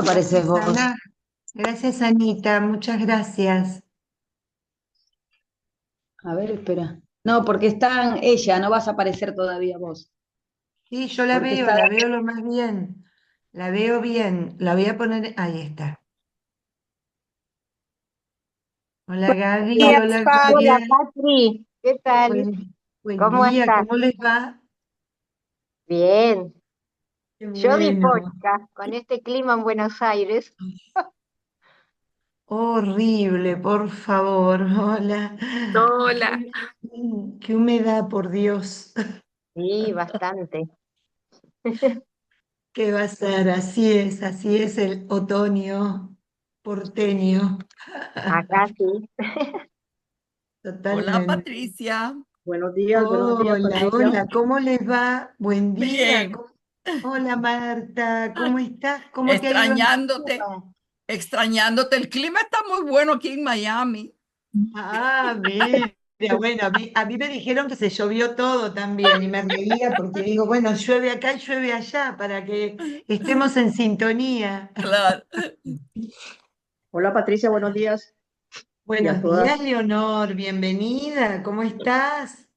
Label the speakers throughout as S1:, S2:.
S1: apareces vos?
S2: Ana, gracias Anita, muchas gracias.
S1: A ver, espera. No, porque está ella, no vas a aparecer todavía vos.
S2: Sí, yo
S1: Porque está.
S2: la veo lo más bien, la veo bien, la voy a poner, ahí está. Hola Gaby,
S3: Días,
S2: hola
S3: Hola,
S2: Gloria,
S3: Patri, ¿qué tal?
S2: buen
S3: ¿Cómo
S2: día,
S3: estás?
S2: ¿cómo les va?
S3: Bien.
S2: Qué
S3: Yo
S2: bueno,
S3: dispuesta con este clima en Buenos Aires.
S2: horrible, por favor, hola.
S3: Hola.
S2: Qué humedad, por Dios.
S3: Sí, bastante.
S2: ¿Qué va a ser? Así es el otoño porteño,
S3: Acá sí.
S4: Hola
S2: totalmente.
S4: Patricia,
S1: Buenos días,
S2: Hola,
S1: Patricia.
S2: hola, ¿cómo les va? Buen día.
S4: bien,
S2: Hola Marta, ¿cómo estás? ¿Cómo te ha ido en
S4: extrañándote,
S2: Cuba?
S4: extrañándote. El clima está muy bueno aquí en Miami.
S2: Ah, mira, bueno, a mí me dijeron que se llovió todo también y me reía porque digo, bueno, llueve acá y llueve allá para que estemos en sintonía.
S4: Claro.
S1: Hola, Patricia, buenos días. Y a
S2: Buenos días,
S1: todas,
S2: Leonor, bienvenida, ¿cómo estás?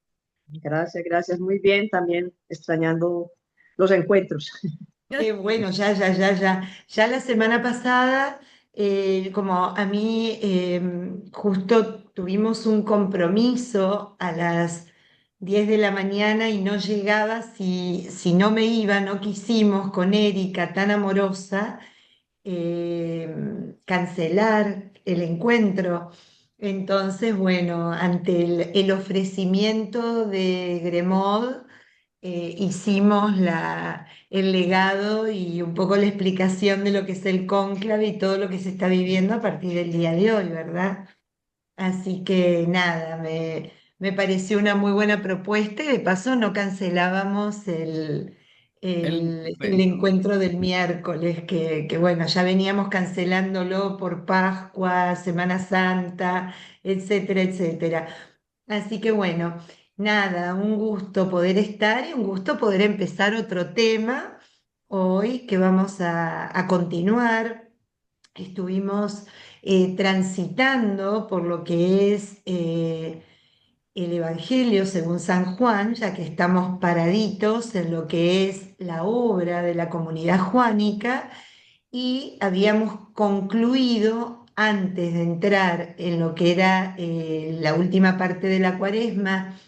S1: gracias, gracias. Muy bien, también extrañando los encuentros.
S2: Qué bueno, ya la semana pasada, como a mí justo tuvimos un compromiso a las 10 de la mañana y no llegaba si no me iba, no quisimos con Erika tan amorosa cancelar el encuentro. Entonces, bueno, ante el ofrecimiento de Gremod, hicimos el legado y un poco la explicación de lo que es el cónclave y todo lo que se está viviendo a partir del día de hoy, ¿verdad? Así que nada, me pareció una muy buena propuesta y de paso no cancelábamos
S4: El
S2: el
S4: encuentro.
S2: encuentro del miércoles, que bueno, ya veníamos cancelándolo por Pascua, Semana Santa, etcétera, etcétera. Así que bueno, nada, un gusto poder estar y un gusto poder empezar otro tema hoy que vamos a continuar. Estuvimos transitando por lo que es el Evangelio según San Juan, ya que estamos paraditos en lo que es la obra de la comunidad juánica y habíamos concluido antes de entrar en lo que era la última parte de la cuaresma,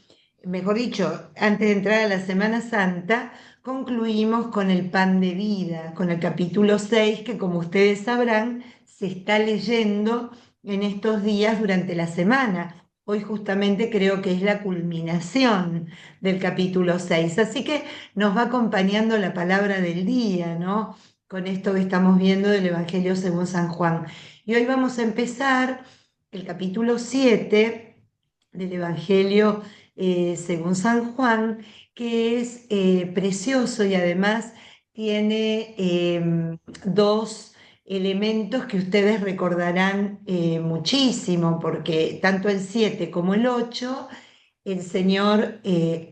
S2: mejor dicho, antes de entrar a la Semana Santa, concluimos con el pan de vida, con el capítulo 6 que como ustedes sabrán, se está leyendo en estos días durante la semana. Hoy justamente creo que es la culminación del capítulo 6, así que nos va acompañando la palabra del día, ¿no? Con esto que estamos viendo del Evangelio según San Juan. Y hoy vamos a empezar el capítulo 7 del Evangelio según San Juan, que es precioso y además tiene dos elementos que ustedes recordarán muchísimo, porque tanto el 7 como el 8 el Señor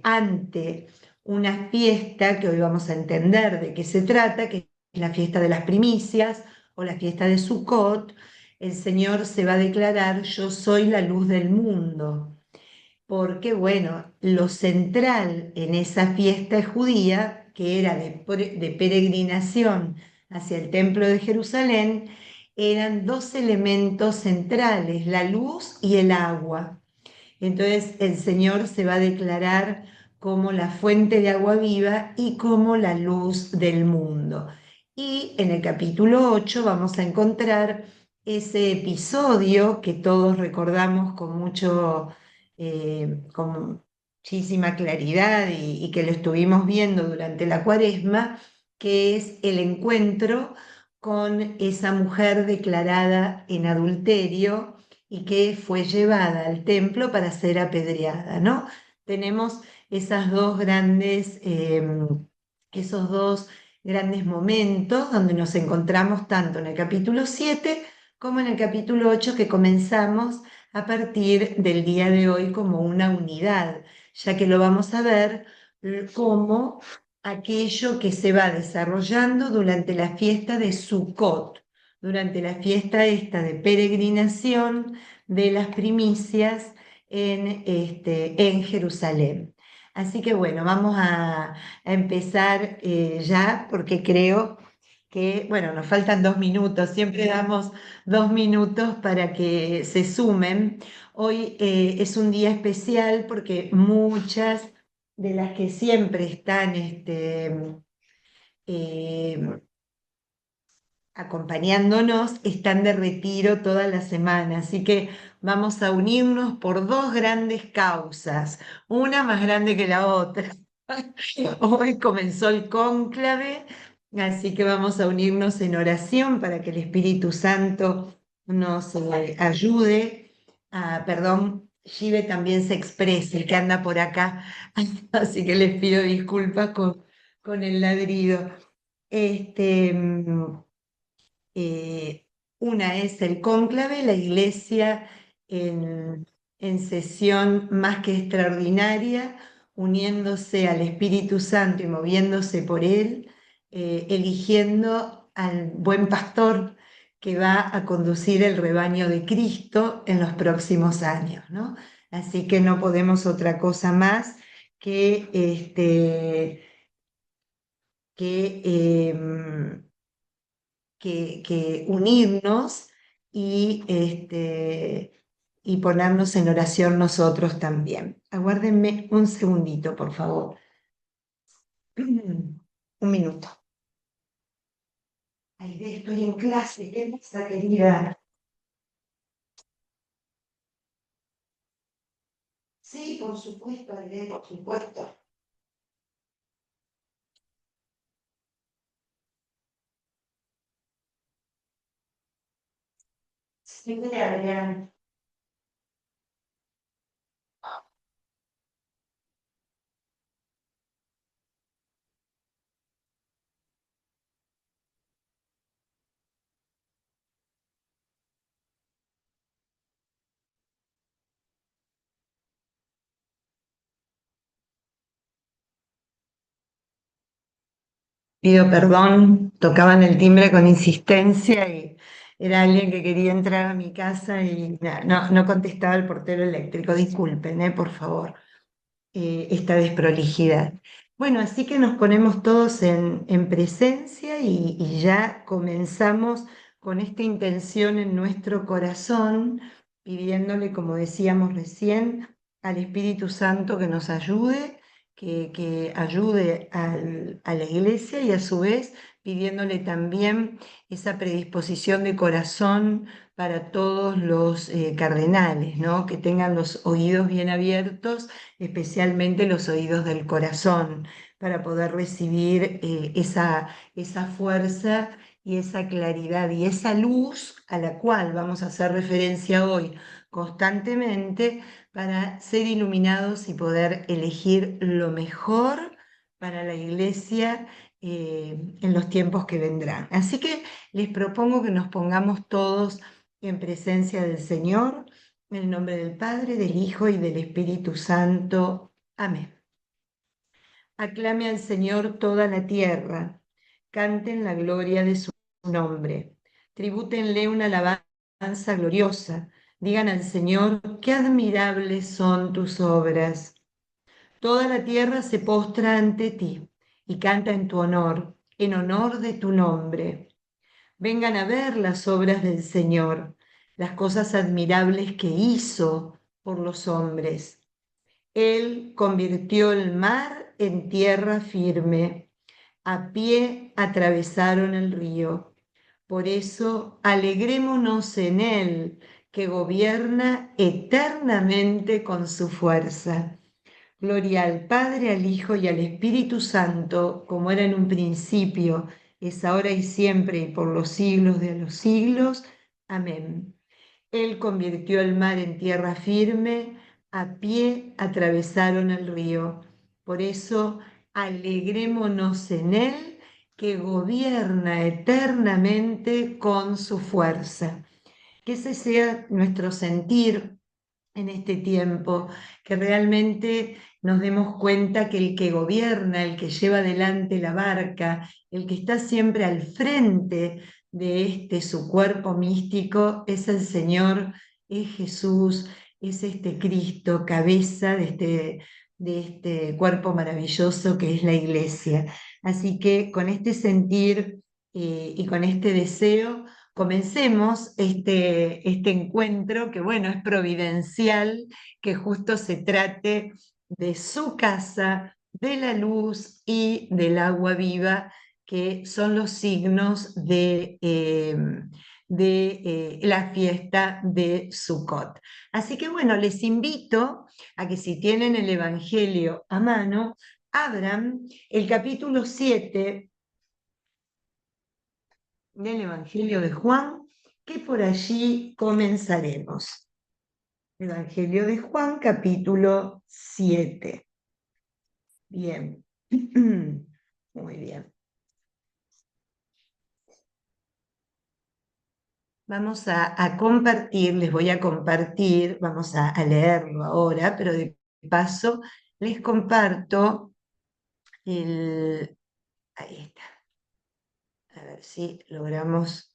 S2: ante una fiesta que hoy vamos a entender de qué se trata, que es la fiesta de las primicias o la fiesta de Sukkot, el Señor se va a declarar, yo soy la luz del mundo, porque bueno, lo central en esa fiesta judía, que era de peregrinación hacia el Templo de Jerusalén, eran dos elementos centrales, la luz y el agua. Entonces el Señor se va a declarar como la fuente de agua viva y como la luz del mundo. Y en el capítulo 8 vamos a encontrar ese episodio que todos recordamos con muchísima claridad y que lo estuvimos viendo durante la cuaresma, que es el encuentro con esa mujer declarada en adulterio y que fue llevada al templo para ser apedreada, ¿no? Tenemos esas dos grandes, esos dos grandes momentos donde nos encontramos tanto en el capítulo 7 como en el capítulo 8 que comenzamos a partir del día de hoy como una unidad, ya que lo vamos a ver como aquello que se va desarrollando durante la fiesta de Sukkot. durante la fiesta esta de peregrinación de las primicias en Jerusalén. Así que bueno, vamos a empezar ya porque creo que, bueno, nos faltan 2 minutos, siempre damos 2 minutos para que se sumen. Hoy es un día especial porque muchas de las que siempre están eh, acompañándonos están de retiro toda la semana, así que vamos a unirnos por 2 grandes causas, una más grande que la otra. Hoy comenzó el cónclave, así que vamos a unirnos en oración para que el Espíritu Santo nos ayude perdón, Shive también se exprese, que anda por acá, así que les pido disculpas con el ladrido. Este, mm, una es el cónclave, la iglesia en, en sesión más que extraordinaria, uniéndose al Espíritu Santo y moviéndose por él, eligiendo al buen pastor que va a conducir el rebaño de Cristo en los próximos años, ¿no? Así que no podemos otra cosa más que, que que unirnos y ponernos en oración nosotros también. Aguárdenme un segundito, por favor. Un minuto. Aide, estoy en clase. ¿Qué pasa, querida? Sí, por supuesto, Aide, por supuesto. Sí, Adrián. Pido perdón, tocaban el timbre con insistencia y era alguien que quería entrar a mi casa y no contestaba el portero eléctrico. Disculpen, por favor, esta desprolijidad. Bueno, así que nos ponemos todos en presencia y ya comenzamos con esta intención en nuestro corazón, pidiéndole, como decíamos recién, al Espíritu Santo que nos ayude, que ayude a la iglesia y a su vez pidiéndole también esa predisposición de corazón para todos los cardenales, ¿no? Que tengan los oídos bien abiertos, especialmente los oídos del corazón, para poder recibir esa fuerza y esa claridad y esa luz a la cual vamos a hacer referencia hoy constantemente para ser iluminados y poder elegir lo mejor para la iglesia en los tiempos que vendrán. Así que les propongo que nos pongamos todos en presencia del Señor, en el nombre del Padre, del Hijo y del Espíritu Santo. Amén. Aclame al Señor toda la tierra, canten la gloria de su nombre, tribútenle una alabanza gloriosa, digan al Señor, qué admirables son tus obras. Toda la tierra se postra ante ti y canta en tu honor, en honor de tu nombre. Vengan a ver las obras del Señor, las cosas admirables que hizo por los hombres. Él convirtió el mar en tierra firme, a pie atravesaron el río. Por eso alegrémonos en Él, que gobierna eternamente con su fuerza. Gloria al Padre, al Hijo y al Espíritu Santo, como era en un principio, es ahora y siempre, y por los siglos de los siglos. Amén. Él convirtió el mar en tierra firme, a pie atravesaron el río. Por eso, alegrémonos en Él, que gobierna eternamente con su fuerza. Que ese sea nuestro sentir en este tiempo, que realmente nos demos cuenta que el que gobierna, el que lleva adelante la barca, el que está siempre al frente de su cuerpo místico es el Señor, es Jesús, es este Cristo, cabeza de este cuerpo maravilloso que es la Iglesia. Así que con este sentir y con este deseo, comencemos este encuentro que, bueno, es providencial, que justo se trate de su casa, de la luz y del agua viva, que son los signos de la fiesta de Sukkot. Así que bueno, les invito a que si tienen el Evangelio a mano, abran el capítulo 7 del Evangelio de Juan, que por allí comenzaremos. Evangelio de Juan, capítulo 7. Bien, muy bien. Vamos a compartir, les voy a compartir, vamos a leerlo ahora, pero de paso les comparto ahí está. A ver si logramos,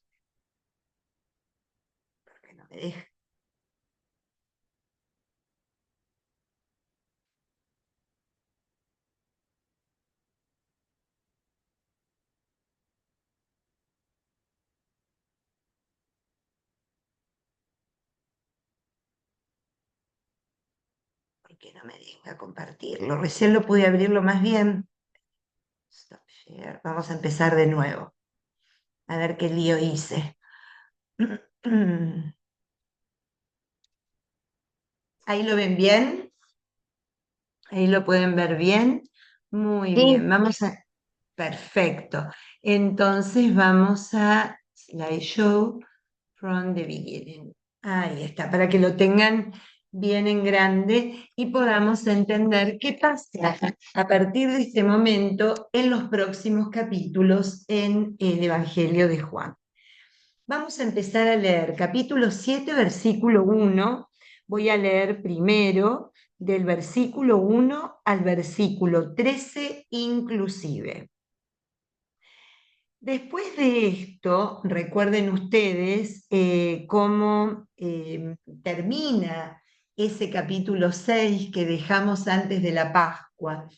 S2: porque no me deja. Porque no me deja compartirlo. Recién lo pude abrirlo más bien. Stop share. Vamos a empezar de nuevo. A ver qué lío hice. ¿Ahí lo ven bien? ¿Ahí lo pueden ver bien? Muy
S3: Sí,
S2: bien. Perfecto. Entonces vamos a slideshow from the beginning. Ahí está, para que lo tengan bien en grande y podamos entender qué pasa a partir de este momento en los próximos capítulos en el Evangelio de Juan. Vamos a empezar a leer capítulo 7, versículo 1. Voy a leer primero del versículo 1 al versículo 13 inclusive. Después de esto, recuerden ustedes cómo termina ese capítulo 6 que dejamos antes de la Pascua.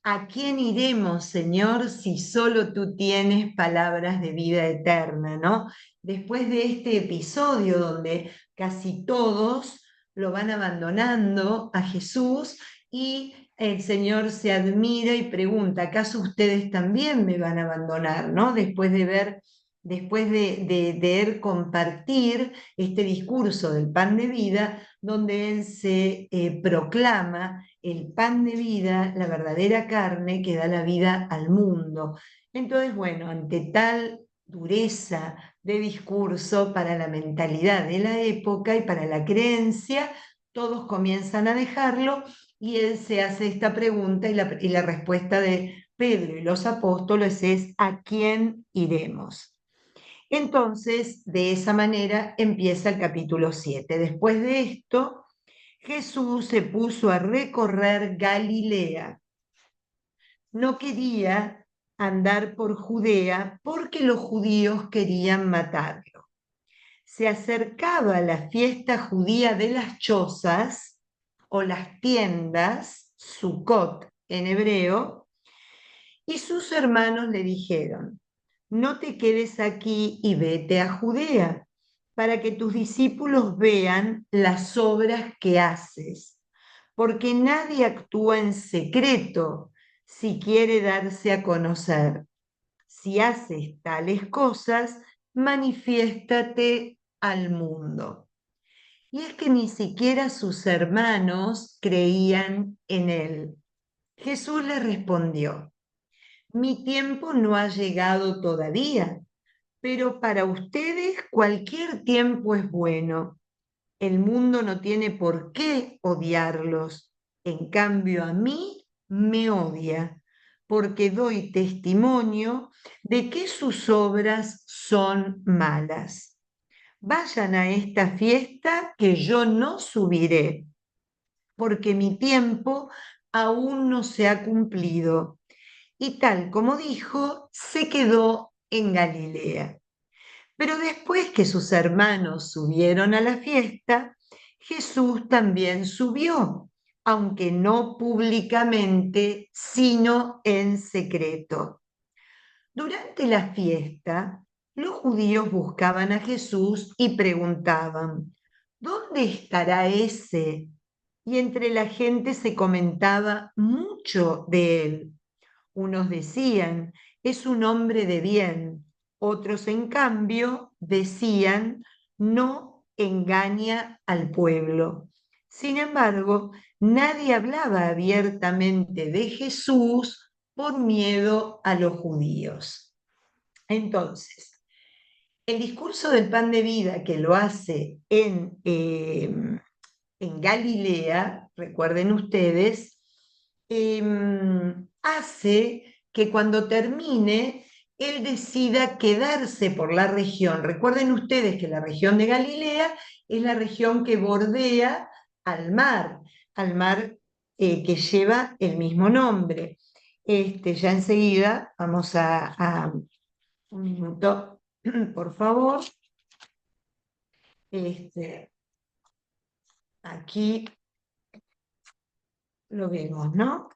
S2: ¿A quién iremos, Señor, si solo tú tienes palabras de vida eterna, ¿no? Después de este episodio donde casi todos lo van abandonando a Jesús y el Señor se admira y pregunta, ¿acaso ustedes también me van a abandonar, ¿no? Después de él compartir este discurso del pan de vida, donde él se proclama el pan de vida, la verdadera carne que da la vida al mundo. Entonces, bueno, ante tal dureza de discurso para la mentalidad de la época y para la creencia, todos comienzan a dejarlo y él se hace esta pregunta y la respuesta de Pedro y los apóstoles es: ¿a quién iremos? Entonces, de esa manera empieza el capítulo 7. Después de esto, Jesús se puso a recorrer Galilea. No quería andar por Judea porque los judíos querían matarlo. Se acercaba a la fiesta judía de las chozas o las tiendas, Sukkot en hebreo, y sus hermanos le dijeron: no te quedes aquí y vete a Judea, para que tus discípulos vean las obras que haces, porque nadie actúa en secreto si quiere darse a conocer. Si haces tales cosas, manifiéstate al mundo. Y es que ni siquiera sus hermanos creían en él. Jesús les respondió: mi tiempo no ha llegado todavía, pero para ustedes cualquier tiempo es bueno. El mundo no tiene por qué odiarlos. En cambio, a mí me odia, porque doy testimonio de que sus obras son malas. Vayan a esta fiesta que yo no subiré, porque mi tiempo aún no se ha cumplido. Y tal como dijo, se quedó en Galilea. Pero después que sus hermanos subieron a la fiesta, Jesús también subió, aunque no públicamente, sino en secreto. Durante la fiesta, los judíos buscaban a Jesús y preguntaban, ¿dónde estará ese? Y entre la gente se comentaba mucho de él. Unos decían, es un hombre de bien. Otros, en cambio, decían, no engaña al pueblo. Sin embargo, nadie hablaba abiertamente de Jesús por miedo a los judíos. Entonces, el discurso del pan de vida que lo hace en Galilea, recuerden ustedes, hace que cuando termine, él decida quedarse por la región. Recuerden ustedes que la región de Galilea es la región que bordea al mar que lleva el mismo nombre. Ya enseguida, vamos a un minuto, por favor. Aquí lo vemos, ¿no?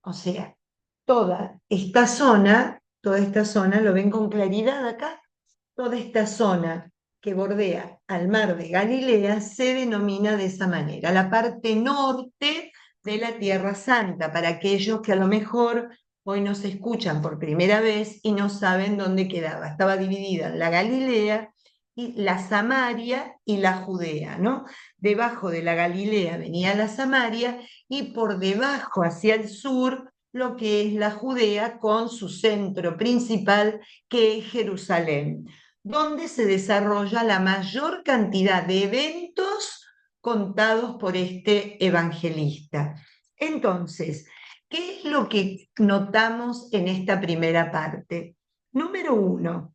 S2: O sea, toda esta zona, ¿lo ven con claridad acá? Toda esta zona que bordea al mar de Galilea se denomina de esa manera, la parte norte de la Tierra Santa, para aquellos que a lo mejor hoy nos escuchan por primera vez y no saben dónde quedaba. Estaba dividida en la Galilea, y la Samaria y la Judea, ¿no? Debajo de la Galilea venía la Samaria y por debajo hacia el sur lo que es la Judea con su centro principal que es Jerusalén, donde se desarrolla la mayor cantidad de eventos contados por este evangelista. Entonces, ¿qué es lo que notamos en esta primera parte? Número 1,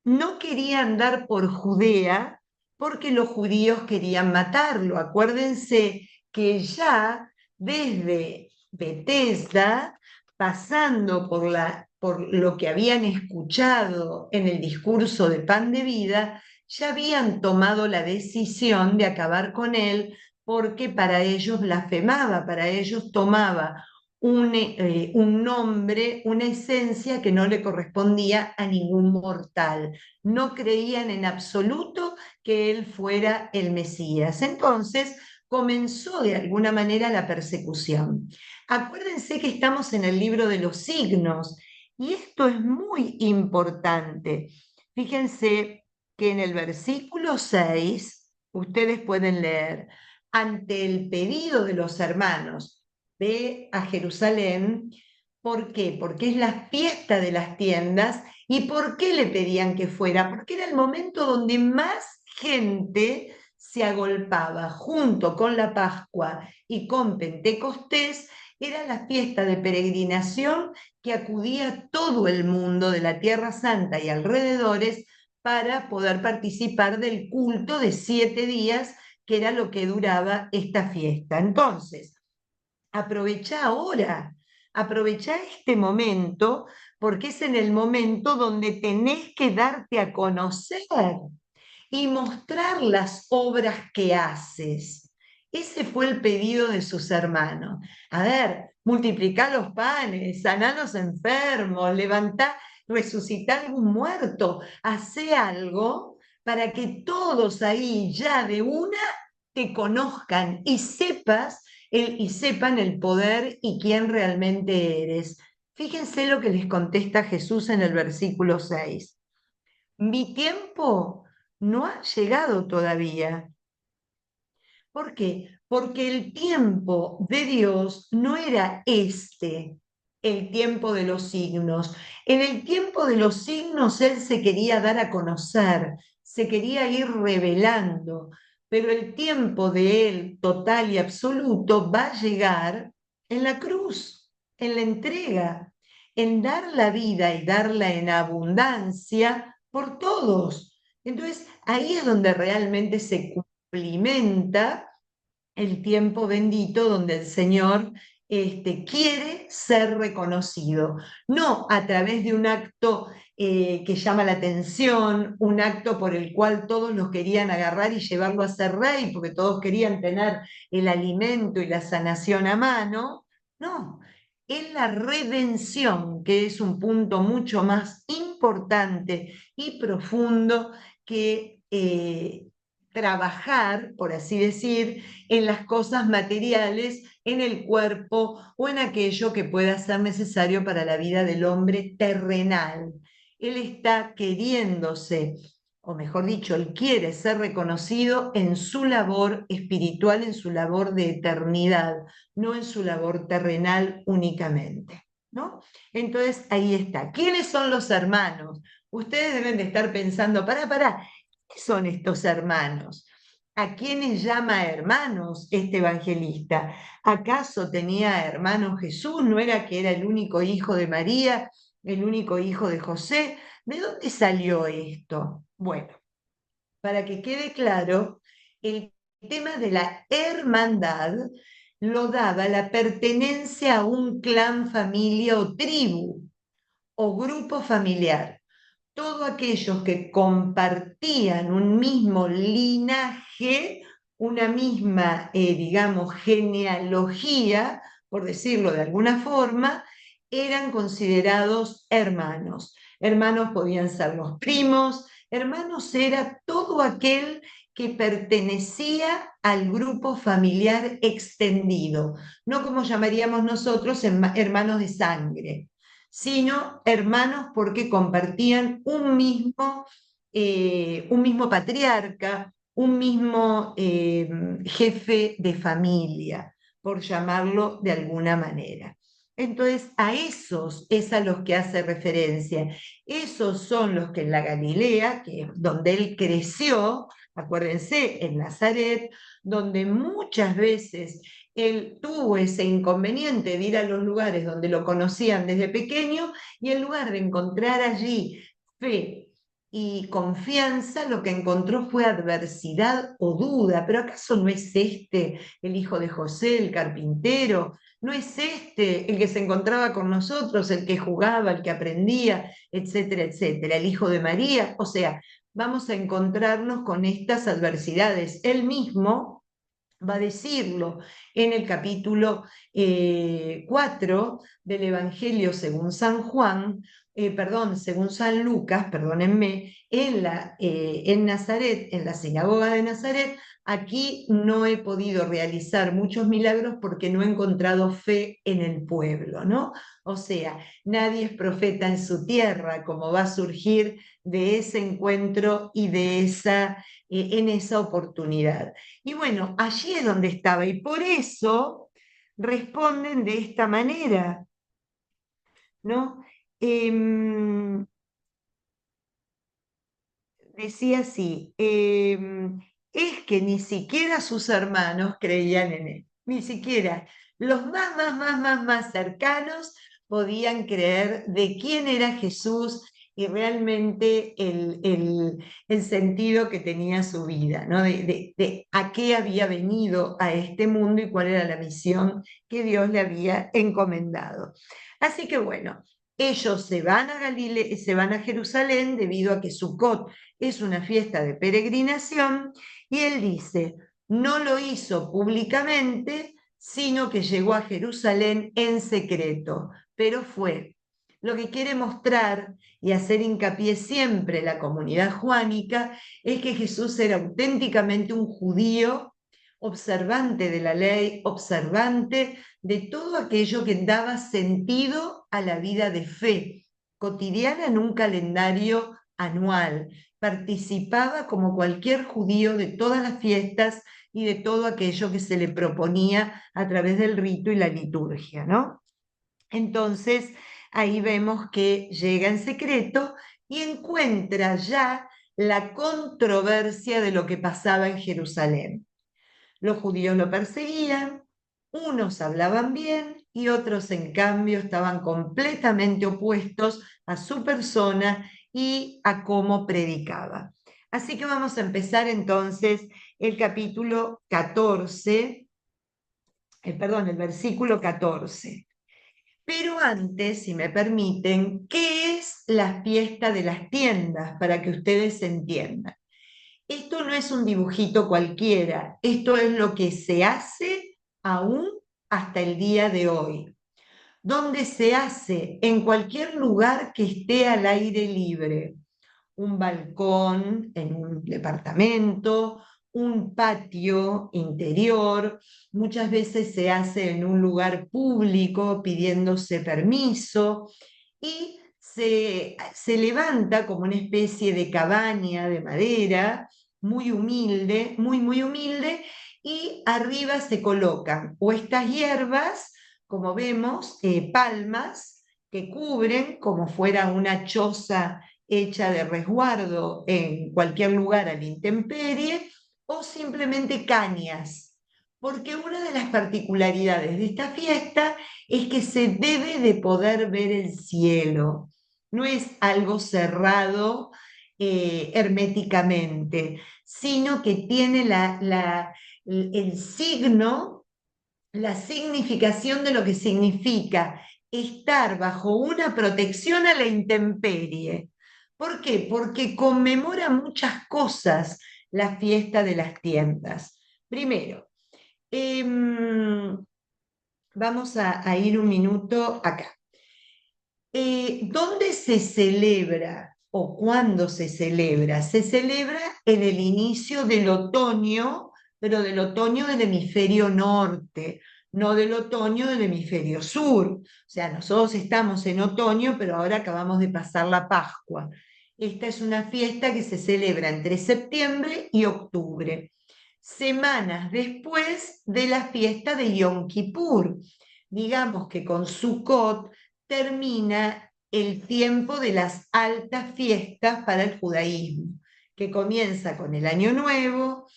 S2: no quería andar por Judea porque los judíos querían matarlo. Acuérdense que ya desde Betesda, pasando por lo que habían escuchado en el discurso de Pan de Vida, ya habían tomado la decisión de acabar con él porque para ellos blasfemaba, para ellos tomaba un nombre, una esencia que no le correspondía a ningún mortal. No creían en absoluto que él fuera el Mesías. Entonces comenzó de alguna manera la persecución. Acuérdense que estamos en el libro de los signos y esto es muy importante. Fíjense que en el versículo 6 ustedes pueden leer, ante el pedido de los hermanos, ve a Jerusalén. ¿Por qué? Porque es la fiesta de las tiendas. ¿Y por qué le pedían que fuera? Porque era el momento donde más gente se agolpaba junto con la Pascua y con Pentecostés. Era la fiesta de peregrinación que acudía todo el mundo de la Tierra Santa y alrededores para poder participar del culto de 7 días, que era lo que duraba esta fiesta. Entonces, aprovecha ahora, aprovecha este momento, porque es en el momento donde tenés que darte a conocer y mostrar las obras que haces. Ese fue el pedido de sus hermanos. A ver, multiplicá los panes, saná los enfermos, levantá, resucitá algún muerto, hacé algo para que todos ahí ya de una te conozcan y sepan el poder y quién realmente eres. Fíjense lo que les contesta Jesús en el versículo 6. Mi tiempo no ha llegado todavía. ¿Por qué? Porque el tiempo de Dios no era el tiempo de los signos. En el tiempo de los signos Él se quería dar a conocer, se quería ir revelando, pero el tiempo de Él, total y absoluto, va a llegar en la cruz, en la entrega, en dar la vida y darla en abundancia por todos. Entonces, ahí es donde realmente se cumplimenta el tiempo bendito donde el Señor quiere ser reconocido, no a través de un acto que llama la atención, un acto por el cual todos los querían agarrar y llevarlo a ser rey, porque todos querían tener el alimento y la sanación a mano. No, es la redención, que es un punto mucho más importante y profundo que trabajar, por así decir, en las cosas materiales, en el cuerpo o en aquello que pueda ser necesario para la vida del hombre terrenal. Él está queriéndose, o mejor dicho, él quiere ser reconocido en su labor espiritual, en su labor de eternidad, no en su labor terrenal únicamente, ¿no? Entonces, ahí está. ¿Quiénes son los hermanos? Ustedes deben de estar pensando, pará, ¿qué son estos hermanos? ¿A quiénes llama hermanos este evangelista? ¿Acaso tenía hermanos Jesús? ¿No era que era el único hijo de María, el único hijo de José? ¿De dónde salió esto? Bueno, para que quede claro, el tema de la hermandad lo daba la pertenencia a un clan, familia o tribu o grupo familiar. Todos aquellos que compartían un mismo linaje, una misma, digamos, genealogía, por decirlo de alguna forma, eran considerados hermanos. Hermanos podían ser los primos, hermanos era todo aquel que pertenecía al grupo familiar extendido, no como llamaríamos nosotros hermanos de sangre, sino hermanos porque compartían un mismo patriarca, un mismo jefe de familia, por llamarlo de alguna manera. Entonces, a esos es a los que hace referencia. Esos son los que en la Galilea, que es donde él creció, acuérdense, en Nazaret, donde muchas veces él tuvo ese inconveniente de ir a los lugares donde lo conocían desde pequeño y en lugar de encontrar allí fe y confianza, lo que encontró fue adversidad o duda. ¿Pero acaso no es este el hijo de José, el carpintero? ¿No es este el que se encontraba con nosotros, el que jugaba, el que aprendía, etcétera, etcétera, el hijo de María? O sea, vamos a encontrarnos con estas adversidades. Él mismo va a decirlo en el capítulo 4 del Evangelio según San Juan, según San Lucas, perdónenme, en Nazaret, en la sinagoga de Nazaret. Aquí no he podido realizar muchos milagros porque no he encontrado fe en el pueblo, ¿no? O sea, nadie es profeta en su tierra, como va a surgir de ese encuentro y en esa oportunidad. Y bueno, allí es donde estaba, y por eso responden de esta manera, ¿no? Decía así, es que ni siquiera sus hermanos creían en él, ni siquiera los más cercanos podían creer de quién era Jesús y realmente el sentido que tenía su vida, ¿no? De a qué había venido a este mundo y cuál era la misión que Dios le había encomendado. Así que bueno, ellos se van a Galilea, se van a Jerusalén debido a que Sucot es una fiesta de peregrinación, y él dice, no lo hizo públicamente, sino que llegó a Jerusalén en secreto, pero fue. Lo que quiere mostrar y hacer hincapié siempre la comunidad juánica es que Jesús era auténticamente un judío, observante de la ley, observante de todo aquello que daba sentido a la vida de fe cotidiana en un calendario anual. Participaba como cualquier judío de todas las fiestas y de todo aquello que se le proponía a través del rito y la liturgia, ¿no? Entonces, ahí vemos que llega en secreto y encuentra ya la controversia de lo que pasaba en Jerusalén. Los judíos lo perseguían, unos hablaban bien y otros, en cambio, estaban completamente opuestos a su persona y a cómo predicaba. Así que vamos a empezar entonces el capítulo 14 perdón, el versículo 14. Pero antes, si me permiten, ¿qué es la fiesta de las tiendas? Para que ustedes entiendan. Esto no es un dibujito cualquiera, esto es lo que se hace aún hasta el día de hoy, donde se hace en cualquier lugar que esté al aire libre, un balcón en un departamento, un patio interior, muchas veces se hace en un lugar público pidiéndose permiso y se levanta como una especie de cabaña de madera, muy humilde, muy, muy humilde, y arriba se colocan o estas hierbas, como vemos, palmas que cubren como fuera una choza hecha de resguardo en cualquier lugar a la intemperie, o simplemente cañas, porque una de las particularidades de esta fiesta es que se debe de poder ver el cielo, no es algo cerrado herméticamente, sino que tiene el signo, la significación de lo que significa estar bajo una protección a la intemperie. ¿Por qué? Porque conmemora muchas cosas la fiesta de las tiendas. Primero, vamos a ir un minuto acá. ¿Dónde se celebra o cuándo se celebra? Se celebra en el inicio del otoño, pero del otoño del hemisferio norte, no del otoño del hemisferio sur. O sea, nosotros estamos en otoño, pero ahora acabamos de pasar la Pascua. Esta es una fiesta que se celebra entre septiembre y octubre, semanas después de la fiesta de Yom Kippur. Digamos que con Sukkot termina el tiempo de las altas fiestas para el judaísmo, que comienza con el Año Nuevo,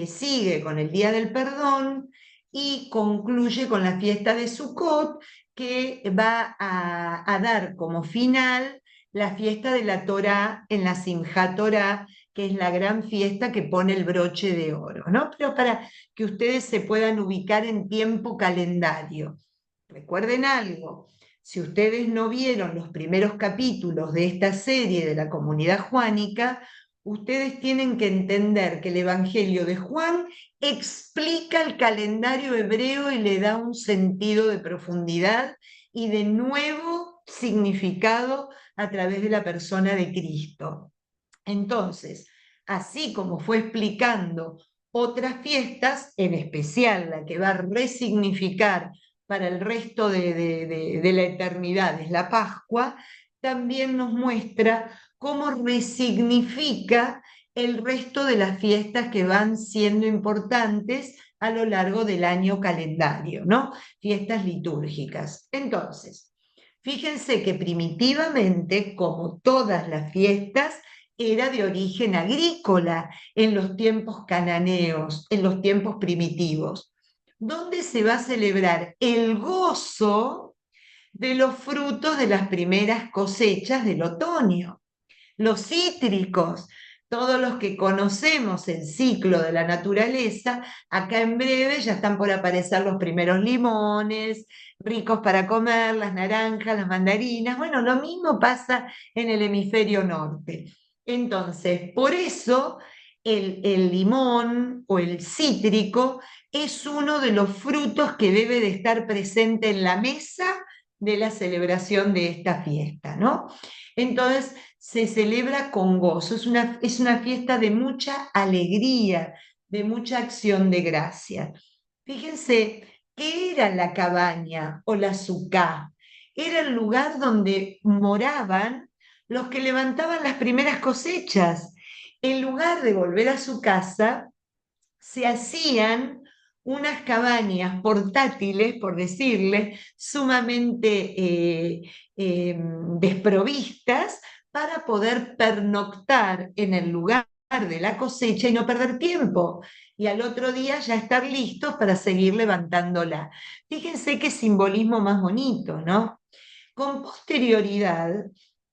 S2: sigue con el Día del Perdón y concluye con la fiesta de Sukkot, que va a dar como final la fiesta de la Torá en la Simchat Torá, que es la gran fiesta que pone el broche de oro, ¿no? Pero para que ustedes se puedan ubicar en tiempo calendario. Recuerden algo, si ustedes no vieron los primeros capítulos de esta serie de la comunidad juánica, ustedes tienen que entender que el Evangelio de Juan explica el calendario hebreo y le da un sentido de profundidad y de nuevo significado a través de la persona de Cristo. Entonces, así como fue explicando otras fiestas, en especial la que va a resignificar para el resto de la eternidad, es la Pascua, también nos muestra cómo resignifica el resto de las fiestas que van siendo importantes a lo largo del año calendario, ¿no? Fiestas litúrgicas. Entonces, fíjense que primitivamente, como todas las fiestas, era de origen agrícola en los tiempos cananeos, en los tiempos primitivos, donde se va a celebrar el gozo de los frutos de las primeras cosechas del otoño, los cítricos, todos los que conocemos el ciclo de la naturaleza, acá en breve ya están por aparecer los primeros limones, ricos para comer, las naranjas, las mandarinas. Bueno, lo mismo pasa en el hemisferio norte. Entonces, por eso el limón o el cítrico es uno de los frutos que debe de estar presente en la mesa de la celebración de esta fiesta, ¿no? Entonces, se celebra con gozo, es una fiesta de mucha alegría, de mucha acción de gracia. Fíjense, ¿qué era la cabaña o la sucá? Era el lugar donde moraban los que levantaban las primeras cosechas. En lugar de volver a su casa, se hacían unas cabañas portátiles, por decirle, sumamente desprovistas para poder pernoctar en el lugar de la cosecha y no perder tiempo. Y al otro día ya estar listos para seguir levantándola. Fíjense qué simbolismo más bonito, ¿no? Con posterioridad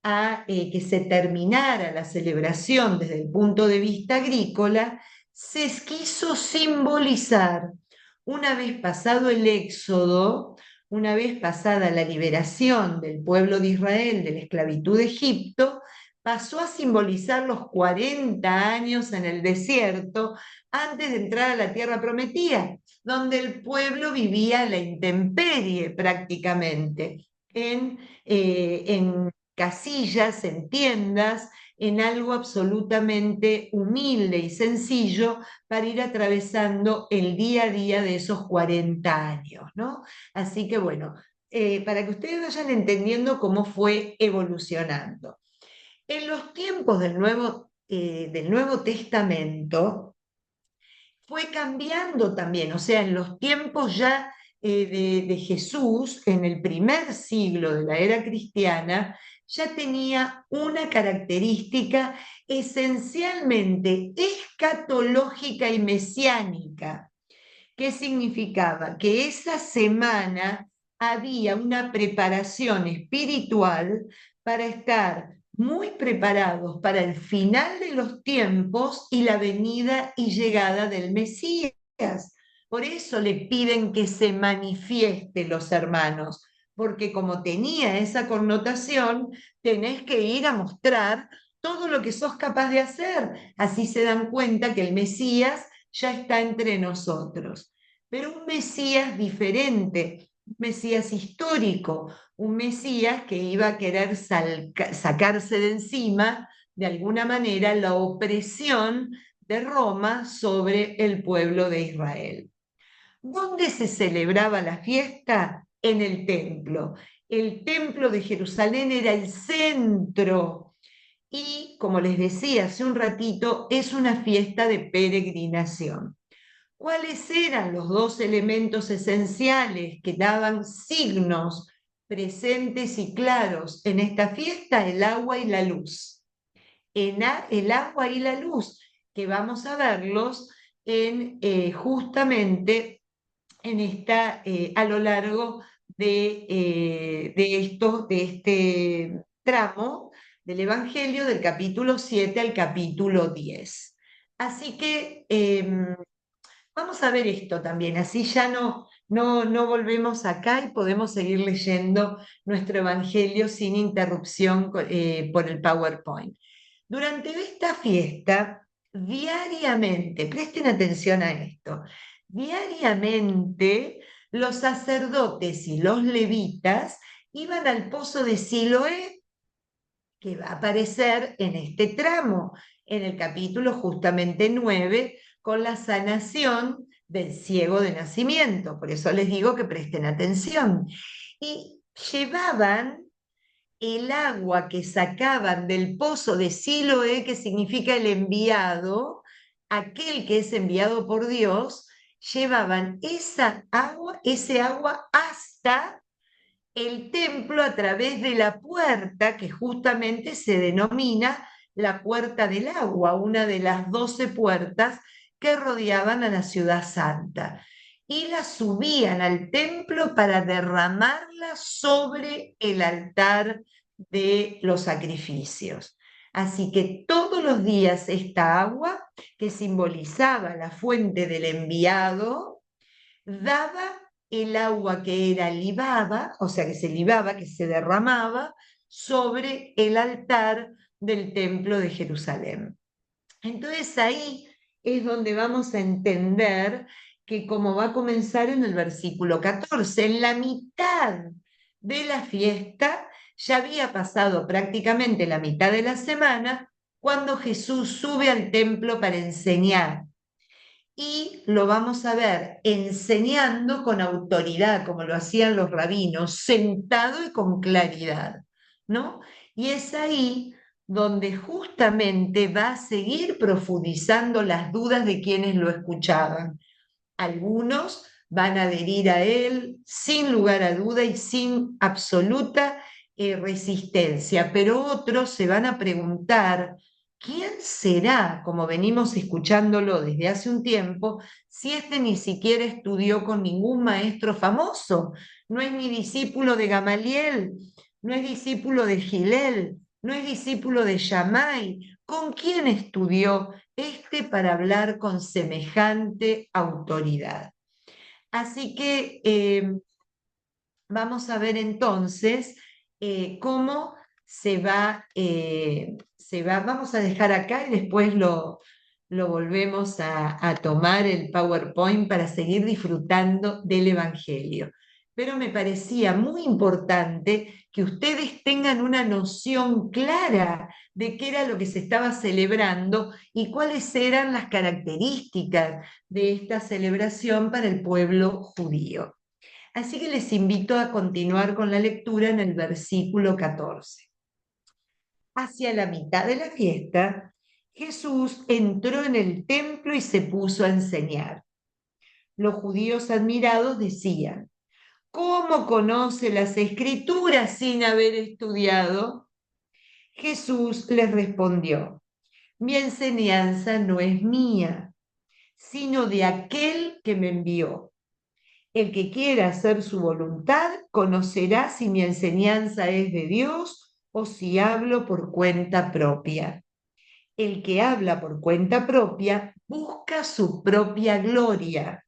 S2: a que se terminara la celebración desde el punto de vista agrícola, se quiso simbolizar una vez pasado el éxodo, una vez pasada la liberación del pueblo de Israel de la esclavitud de Egipto, pasó a simbolizar los 40 años en el desierto antes de entrar a la tierra prometida, donde el pueblo vivía a la intemperie prácticamente, en casillas, en tiendas, en algo absolutamente humilde y sencillo para ir atravesando el día a día de esos 40 años, ¿no? Así que bueno, para que ustedes vayan entendiendo cómo fue evolucionando. En los tiempos del Nuevo Testamento fue cambiando también, o sea, en los tiempos ya de Jesús, en el primer siglo de la era cristiana, ya tenía una característica esencialmente escatológica y mesiánica. ¿Qué significaba? Que esa semana había una preparación espiritual para estar muy preparados para el final de los tiempos y la venida y llegada del Mesías. Por eso le piden que se manifieste los hermanos, porque como tenía esa connotación, tenés que ir a mostrar todo lo que sos capaz de hacer. Así se dan cuenta que el Mesías ya está entre nosotros. Pero un Mesías diferente, un Mesías histórico, un Mesías que iba a querer sacarse de encima, de alguna manera, la opresión de Roma sobre el pueblo de Israel. ¿Dónde se celebraba la fiesta? En el templo. El templo de Jerusalén era el centro y, como les decía hace un ratito, es una fiesta de peregrinación. ¿Cuáles eran los dos elementos esenciales que daban signos presentes y claros en esta fiesta? El agua y la luz. El agua y la luz, que vamos a verlos justamente a lo largo de este tramo del Evangelio, del capítulo 7 al capítulo 10. Así que vamos a ver esto también, así ya no volvemos acá y podemos seguir leyendo nuestro Evangelio sin interrupción por el PowerPoint. Durante esta fiesta, diariamente, presten atención a esto, diariamente los sacerdotes y los levitas iban al pozo de Siloé, que va a aparecer en este tramo, en el capítulo justamente 9, con la sanación del ciego de nacimiento. Por eso les digo que presten atención. Y llevaban el agua que sacaban del pozo de Siloé, que significa el enviado, aquel que es enviado por Dios, llevaban ese agua hasta el templo a través de la puerta, que justamente se denomina la Puerta del Agua, una de las 12 puertas que rodeaban a la ciudad santa. Y la subían al templo para derramarla sobre el altar de los sacrificios. Así que todos los días esta agua, que simbolizaba la fuente del enviado, daba el agua que era libada, o sea, que se libaba, que se derramaba sobre el altar del templo de Jerusalén. Entonces ahí es donde vamos a entender que, como va a comenzar en el versículo 14, en la mitad de la fiesta, ya había pasado prácticamente la mitad de la semana, cuando Jesús sube al templo para enseñar. Y lo vamos a ver enseñando con autoridad, como lo hacían los rabinos, sentado y con claridad, ¿no? Y es ahí donde justamente va a seguir profundizando las dudas de quienes lo escuchaban. Algunos van a adherir a él sin lugar a duda y sin absoluta resistencia, pero otros se van a preguntar: ¿quién será, como venimos escuchándolo desde hace un tiempo, si este ni siquiera estudió con ningún maestro famoso? No es ni discípulo de Gamaliel, no es discípulo de Gilel, no es discípulo de Shammai. ¿Con quién estudió para hablar con semejante autoridad? Así que vamos a ver entonces cómo vamos a dejar acá y después lo volvemos a tomar el PowerPoint para seguir disfrutando del Evangelio. Pero me parecía muy importante que ustedes tengan una noción clara de qué era lo que se estaba celebrando y cuáles eran las características de esta celebración para el pueblo judío. Así que les invito a continuar con la lectura en el versículo 14. Hacia la mitad de la fiesta, Jesús entró en el templo y se puso a enseñar. Los judíos admirados decían: ¿cómo conoce las Escrituras sin haber estudiado? Jesús les respondió: mi enseñanza no es mía, sino de aquel que me envió. El que quiera hacer su voluntad conocerá si mi enseñanza es de Dios o si hablo por cuenta propia. El que habla por cuenta propia busca su propia gloria,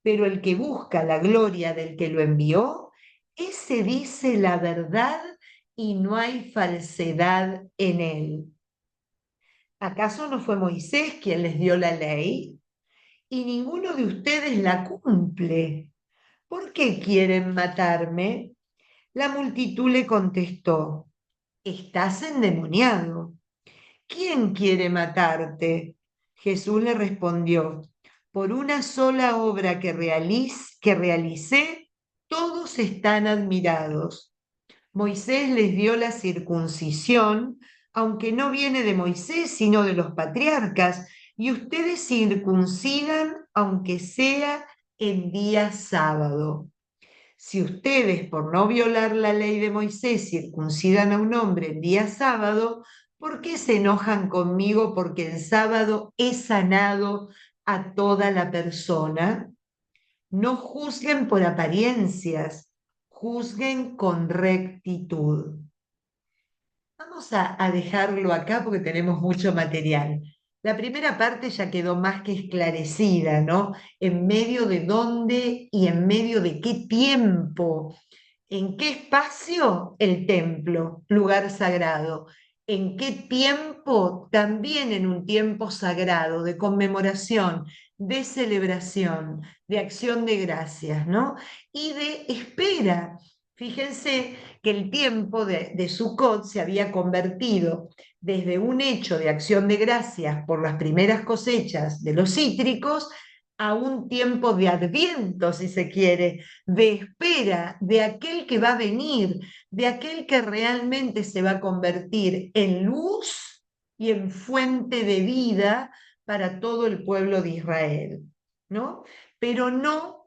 S2: pero el que busca la gloria del que lo envió, ese dice la verdad y no hay falsedad en él. ¿Acaso no fue Moisés quien les dio la ley? Y ninguno de ustedes la cumple. ¿Por qué quieren matarme? La multitud le contestó: estás endemoniado. ¿Quién quiere matarte? Jesús le respondió: por una sola obra que realicé, todos están admirados. Moisés les dio la circuncisión, aunque no viene de Moisés, sino de los patriarcas, y ustedes circuncidan, aunque sea en día sábado. Si ustedes, por no violar la ley de Moisés, circuncidan a un hombre en día sábado, ¿por qué se enojan conmigo porque en sábado he sanado a toda la persona? No juzguen por apariencias, juzguen con rectitud. Vamos a dejarlo acá porque tenemos mucho material. La primera parte ya quedó más que esclarecida, ¿no? En medio de dónde y en medio de qué tiempo, en qué espacio el templo, lugar sagrado, en qué tiempo, también en un tiempo sagrado de conmemoración, de celebración, de acción de gracias, ¿no? Y de espera. Fíjense que el tiempo de Sukkot se había convertido desde un hecho de acción de gracias por las primeras cosechas de los cítricos a un tiempo de adviento, si se quiere, de espera de aquel que va a venir, de aquel que realmente se va a convertir en luz y en fuente de vida para todo el pueblo de Israel, ¿no? Pero no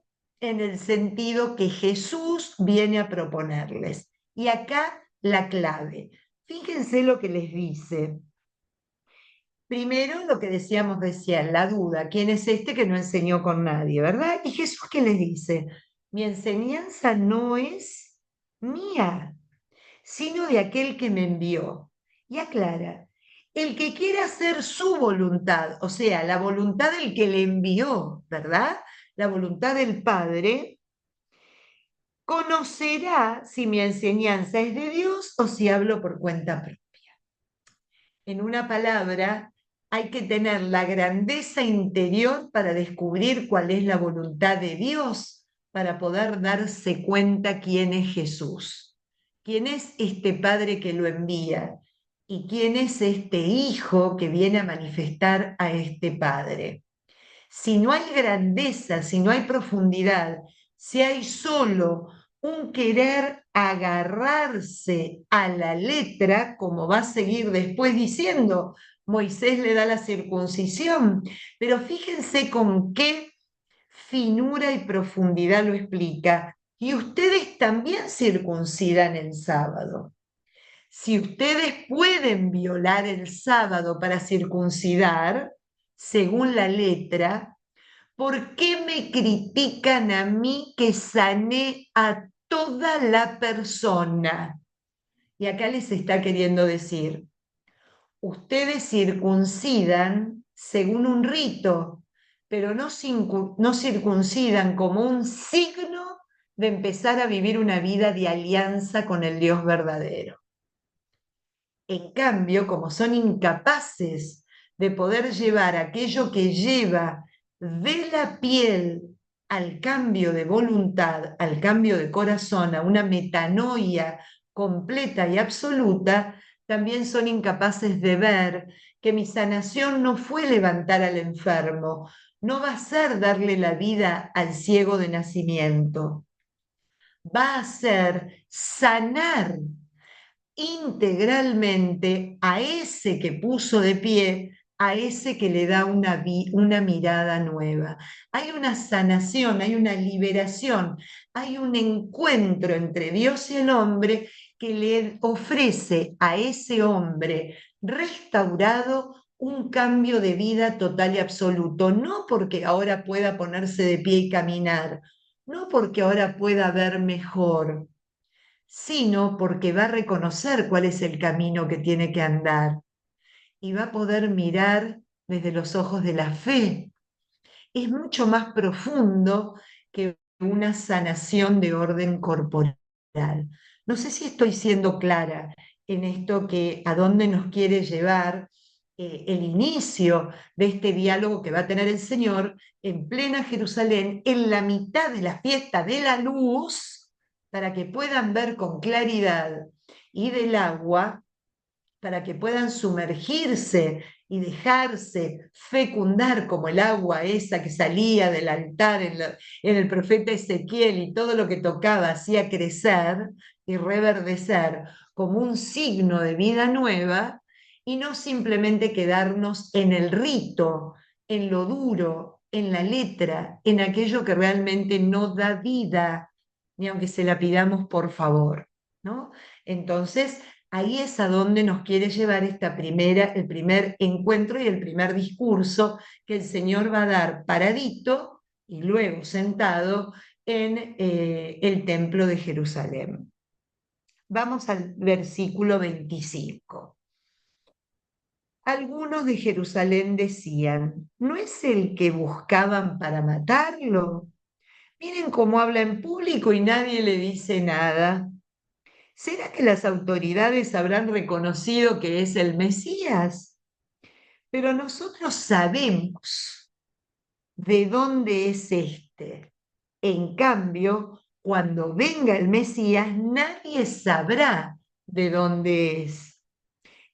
S2: en el sentido que Jesús viene a proponerles. Y acá la clave. Fíjense lo que les dice. Primero, lo que decíamos recién, la duda. ¿Quién es este que no enseñó con nadie, verdad? Y Jesús, ¿qué les dice? Mi enseñanza no es mía, sino de aquel que me envió. Y aclara, el que quiera hacer su voluntad, o sea, la voluntad del que le envió, ¿verdad? La voluntad del Padre, conocerá si mi enseñanza es de Dios o si hablo por cuenta propia. En una palabra, hay que tener la grandeza interior para descubrir cuál es la voluntad de Dios, para poder darse cuenta quién es Jesús, quién es este Padre que lo envía y quién es este Hijo que viene a manifestar a este Padre. Si no hay grandeza, si no hay profundidad, si hay solo un querer agarrarse a la letra, como va a seguir después diciendo, Moisés le da la circuncisión, pero fíjense con qué finura y profundidad lo explica. Y ustedes también circuncidan el sábado. Si ustedes pueden violar el sábado para circuncidar, según la letra, ¿por qué me critican a mí que sané a toda la persona? Y acá les está queriendo decir, ustedes circuncidan según un rito, pero no circuncidan como un signo de empezar a vivir una vida de alianza con el Dios verdadero. En cambio, como son incapaces de poder llevar aquello que lleva de la piel al cambio de voluntad, al cambio de corazón, a una metanoia completa y absoluta, también son incapaces de ver que mi sanación no fue levantar al enfermo, no va a ser darle la vida al ciego de nacimiento, va a ser sanar integralmente a ese que puso de pie, a ese que le da una mirada nueva. Hay una sanación, hay una liberación, hay un encuentro entre Dios y el hombre que le ofrece a ese hombre restaurado un cambio de vida total y absoluto, no porque ahora pueda ponerse de pie y caminar, no porque ahora pueda ver mejor, sino porque va a reconocer cuál es el camino que tiene que andar y va a poder mirar desde los ojos de la fe. Es mucho más profundo que una sanación de orden corporal. No sé si estoy siendo clara en esto que a dónde nos quiere llevar el inicio de este diálogo que va a tener el Señor en plena Jerusalén, en la mitad de la fiesta de la luz, para que puedan ver con claridad, y del agua, para que puedan sumergirse y dejarse fecundar como el agua esa que salía del altar en el profeta Ezequiel, y todo lo que tocaba hacía crecer y reverdecer como un signo de vida nueva, y no simplemente quedarnos en el rito, en lo duro, en la letra, en aquello que realmente no da vida, ni aunque se la pidamos por favor, ¿no? Entonces, ahí es a donde nos quiere llevar el primer encuentro y el primer discurso que el Señor va a dar paradito y luego sentado en el templo de Jerusalén. Vamos al versículo 25. Algunos de Jerusalén decían: ¿no es el que buscaban para matarlo? Miren cómo habla en público y nadie le dice nada. ¿Será que las autoridades habrán reconocido que es el Mesías? Pero nosotros sabemos de dónde es este. En cambio, cuando venga el Mesías, nadie sabrá de dónde es.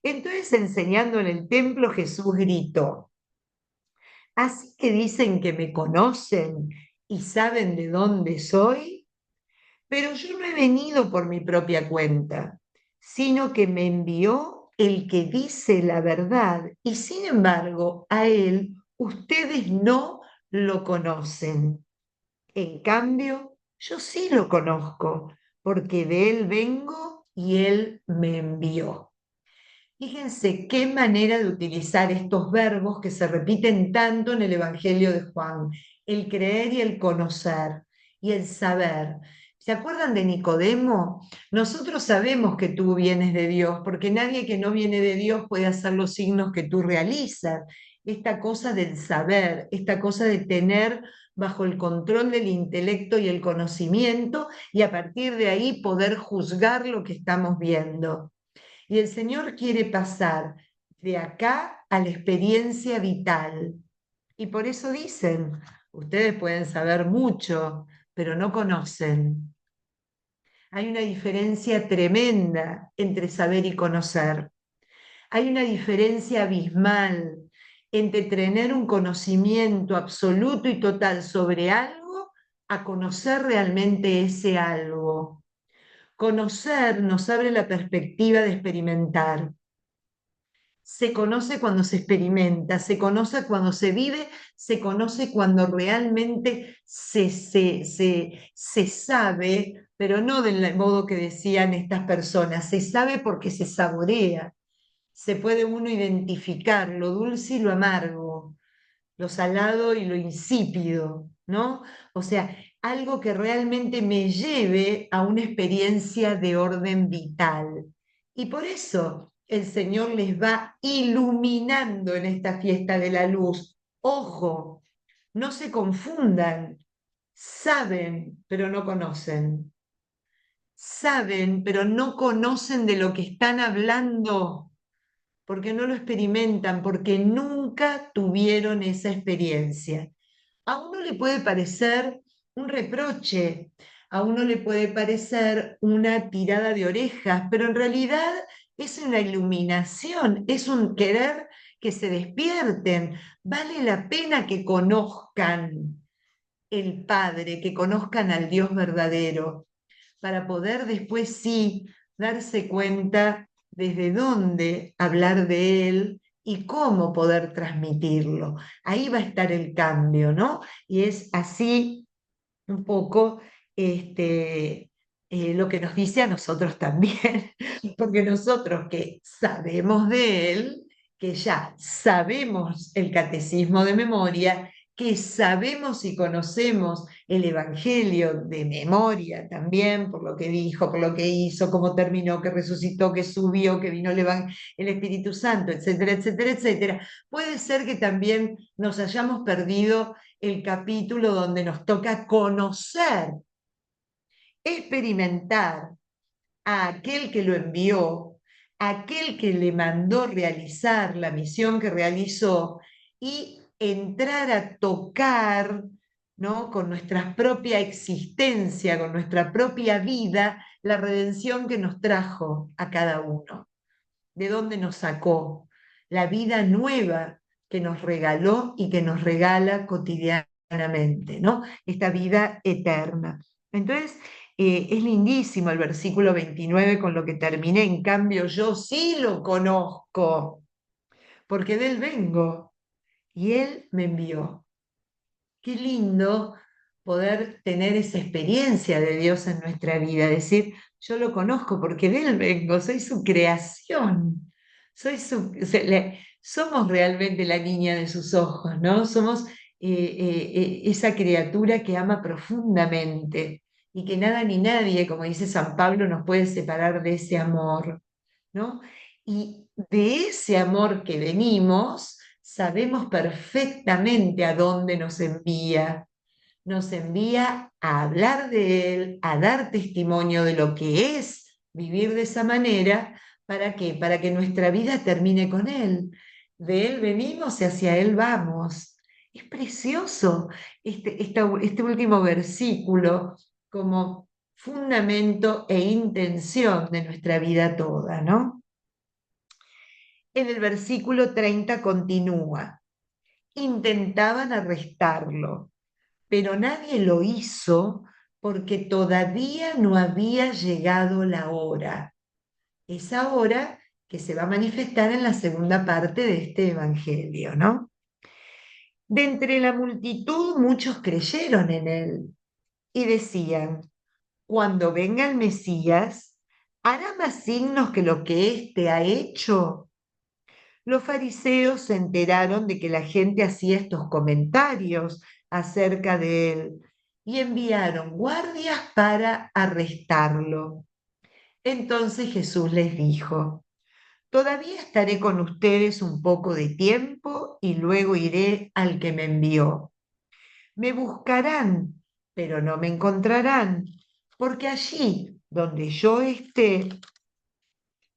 S2: Entonces, enseñando en el templo, Jesús gritó: ¿así que dicen que me conocen y saben de dónde soy? Pero yo no he venido por mi propia cuenta, sino que me envió el que dice la verdad, y sin embargo a él ustedes no lo conocen. En cambio, yo sí lo conozco, porque de él vengo y él me envió. Fíjense qué manera de utilizar estos verbos que se repiten tanto en el Evangelio de Juan: el creer y el conocer y el saber. ¿Se acuerdan de Nicodemo? Nosotros sabemos que tú vienes de Dios, porque nadie que no viene de Dios puede hacer los signos que tú realizas. Esta cosa del saber, esta cosa de tener bajo el control del intelecto y el conocimiento, y a partir de ahí poder juzgar lo que estamos viendo. Y el Señor quiere pasar de acá a la experiencia vital. Y por eso dicen: ustedes pueden saber mucho, pero no conocen. Hay una diferencia tremenda entre saber y conocer. Hay una diferencia abismal entre tener un conocimiento absoluto y total sobre algo a conocer realmente ese algo. Conocer nos abre la perspectiva de experimentar. Se conoce cuando se experimenta, se conoce cuando se vive, se conoce cuando realmente se sabe, pero no del modo que decían estas personas, se sabe porque se saborea, se puede uno identificar lo dulce y lo amargo, lo salado y lo insípido, ¿no? O sea, algo que realmente me lleve a una experiencia de orden vital. Y por eso el Señor les va iluminando en esta fiesta de la luz. Ojo, no se confundan, saben, pero no conocen. Saben, pero no conocen de lo que están hablando, porque no lo experimentan, porque nunca tuvieron esa experiencia. A uno le puede parecer un reproche, a uno le puede parecer una tirada de orejas, pero en realidad es una iluminación, es un querer que se despierten. Vale la pena que conozcan el Padre, que conozcan al Dios verdadero, para poder después sí darse cuenta desde dónde hablar de Él y cómo poder transmitirlo. Ahí va a estar el cambio, ¿no? Y es así un poco lo que nos dice a nosotros también, porque nosotros que sabemos de Él, que ya sabemos el catecismo de memoria, que sabemos y conocemos el Evangelio de memoria también, por lo que dijo, por lo que hizo, cómo terminó, que resucitó, que subió, que vino el Espíritu Santo, etcétera, etcétera, etcétera. Puede ser que también nos hayamos perdido el capítulo donde nos toca conocer, experimentar a aquel que lo envió, aquel que le mandó realizar la misión que realizó y entrar a tocar, ¿no? Con nuestra propia existencia, con nuestra propia vida, la redención que nos trajo a cada uno, de dónde nos sacó, la vida nueva que nos regaló y que nos regala cotidianamente, ¿no? Esta vida eterna. Entonces, es lindísimo el versículo 29 con lo que terminé. En cambio, yo sí lo conozco, porque de él vengo y él me envió. Qué lindo poder tener esa experiencia de Dios en nuestra vida, decir, yo lo conozco porque de Él vengo, soy su creación, somos realmente la niña de sus ojos, ¿no? Somos esa criatura que ama profundamente y que nada ni nadie, como dice San Pablo, nos puede separar de ese amor, ¿no? Y de ese amor que venimos, sabemos perfectamente a dónde nos envía. Nos envía a hablar de Él, a dar testimonio de lo que es vivir de esa manera. ¿Para qué? Para que nuestra vida termine con Él. De Él venimos y hacia Él vamos. Es precioso este último versículo como fundamento e intención de nuestra vida toda, ¿no? En el versículo 30 continúa, intentaban arrestarlo, pero nadie lo hizo porque todavía no había llegado la hora. Esa hora que se va a manifestar en la segunda parte de este evangelio, ¿no? De entre la multitud muchos creyeron en él y decían, cuando venga el Mesías, ¿hará más signos que lo que éste ha hecho? Los fariseos se enteraron de que la gente hacía estos comentarios acerca de él y enviaron guardias para arrestarlo. Entonces Jesús les dijo, todavía estaré con ustedes un poco de tiempo y luego iré al que me envió. Me buscarán, pero no me encontrarán, porque allí donde yo esté,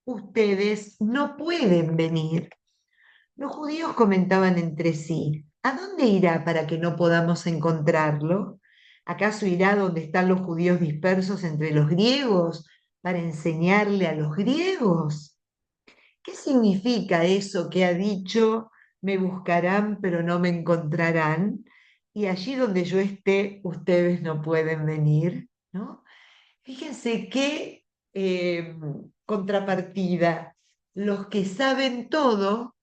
S2: ustedes no pueden venir. Los judíos comentaban entre sí, ¿a dónde irá para que no podamos encontrarlo? ¿Acaso irá donde están los judíos dispersos entre los griegos para enseñarle a los griegos? ¿Qué significa eso que ha dicho, me buscarán pero no me encontrarán? Y allí donde yo esté, ustedes no pueden venir, ¿no? Fíjense qué contrapartida. Los que saben todo,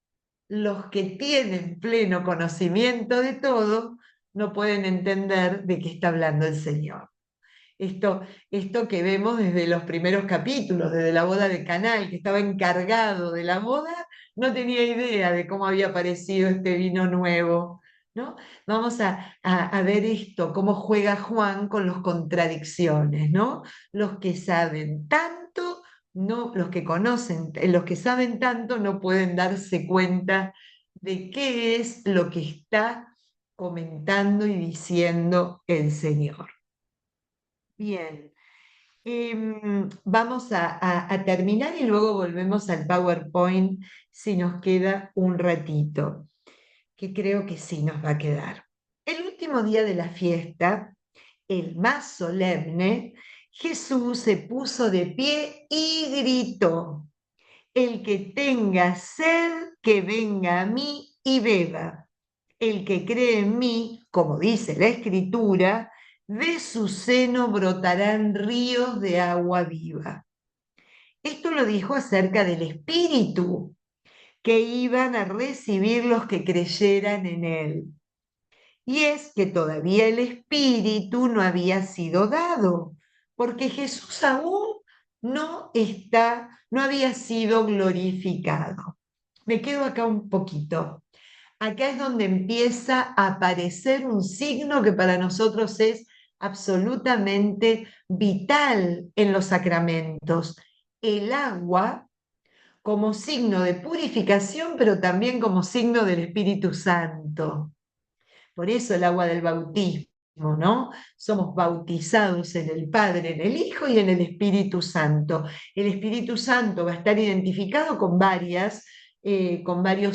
S2: los que tienen pleno conocimiento de todo, no pueden entender de qué está hablando el Señor. Esto que vemos desde los primeros capítulos, desde la boda de Caná, el que estaba encargado de la boda, no tenía idea de cómo había aparecido este vino nuevo, ¿no? Vamos a ver esto, cómo juega Juan con las contradicciones, ¿no? Los que saben tanto, no, los que conocen, los que saben tanto no pueden darse cuenta de qué es lo que está comentando y diciendo el Señor. Bien, vamos a terminar y luego volvemos al PowerPoint si nos queda un ratito, que creo que sí nos va a quedar. El último día de la fiesta, el más solemne, Jesús se puso de pie y gritó: el que tenga sed, que venga a mí y beba. El que cree en mí, como dice la Escritura, de su seno brotarán ríos de agua viva. Esto lo dijo acerca del Espíritu que iban a recibir los que creyeran en él. Y es que todavía el Espíritu no había sido dado, porque Jesús aún no había sido glorificado. Me quedo acá un poquito. Acá es donde empieza a aparecer un signo que para nosotros es absolutamente vital en los sacramentos. El agua como signo de purificación, pero también como signo del Espíritu Santo. Por eso el agua del bautismo, ¿no? Somos bautizados en el Padre, en el Hijo y en el Espíritu Santo. El Espíritu Santo va a estar identificado con varios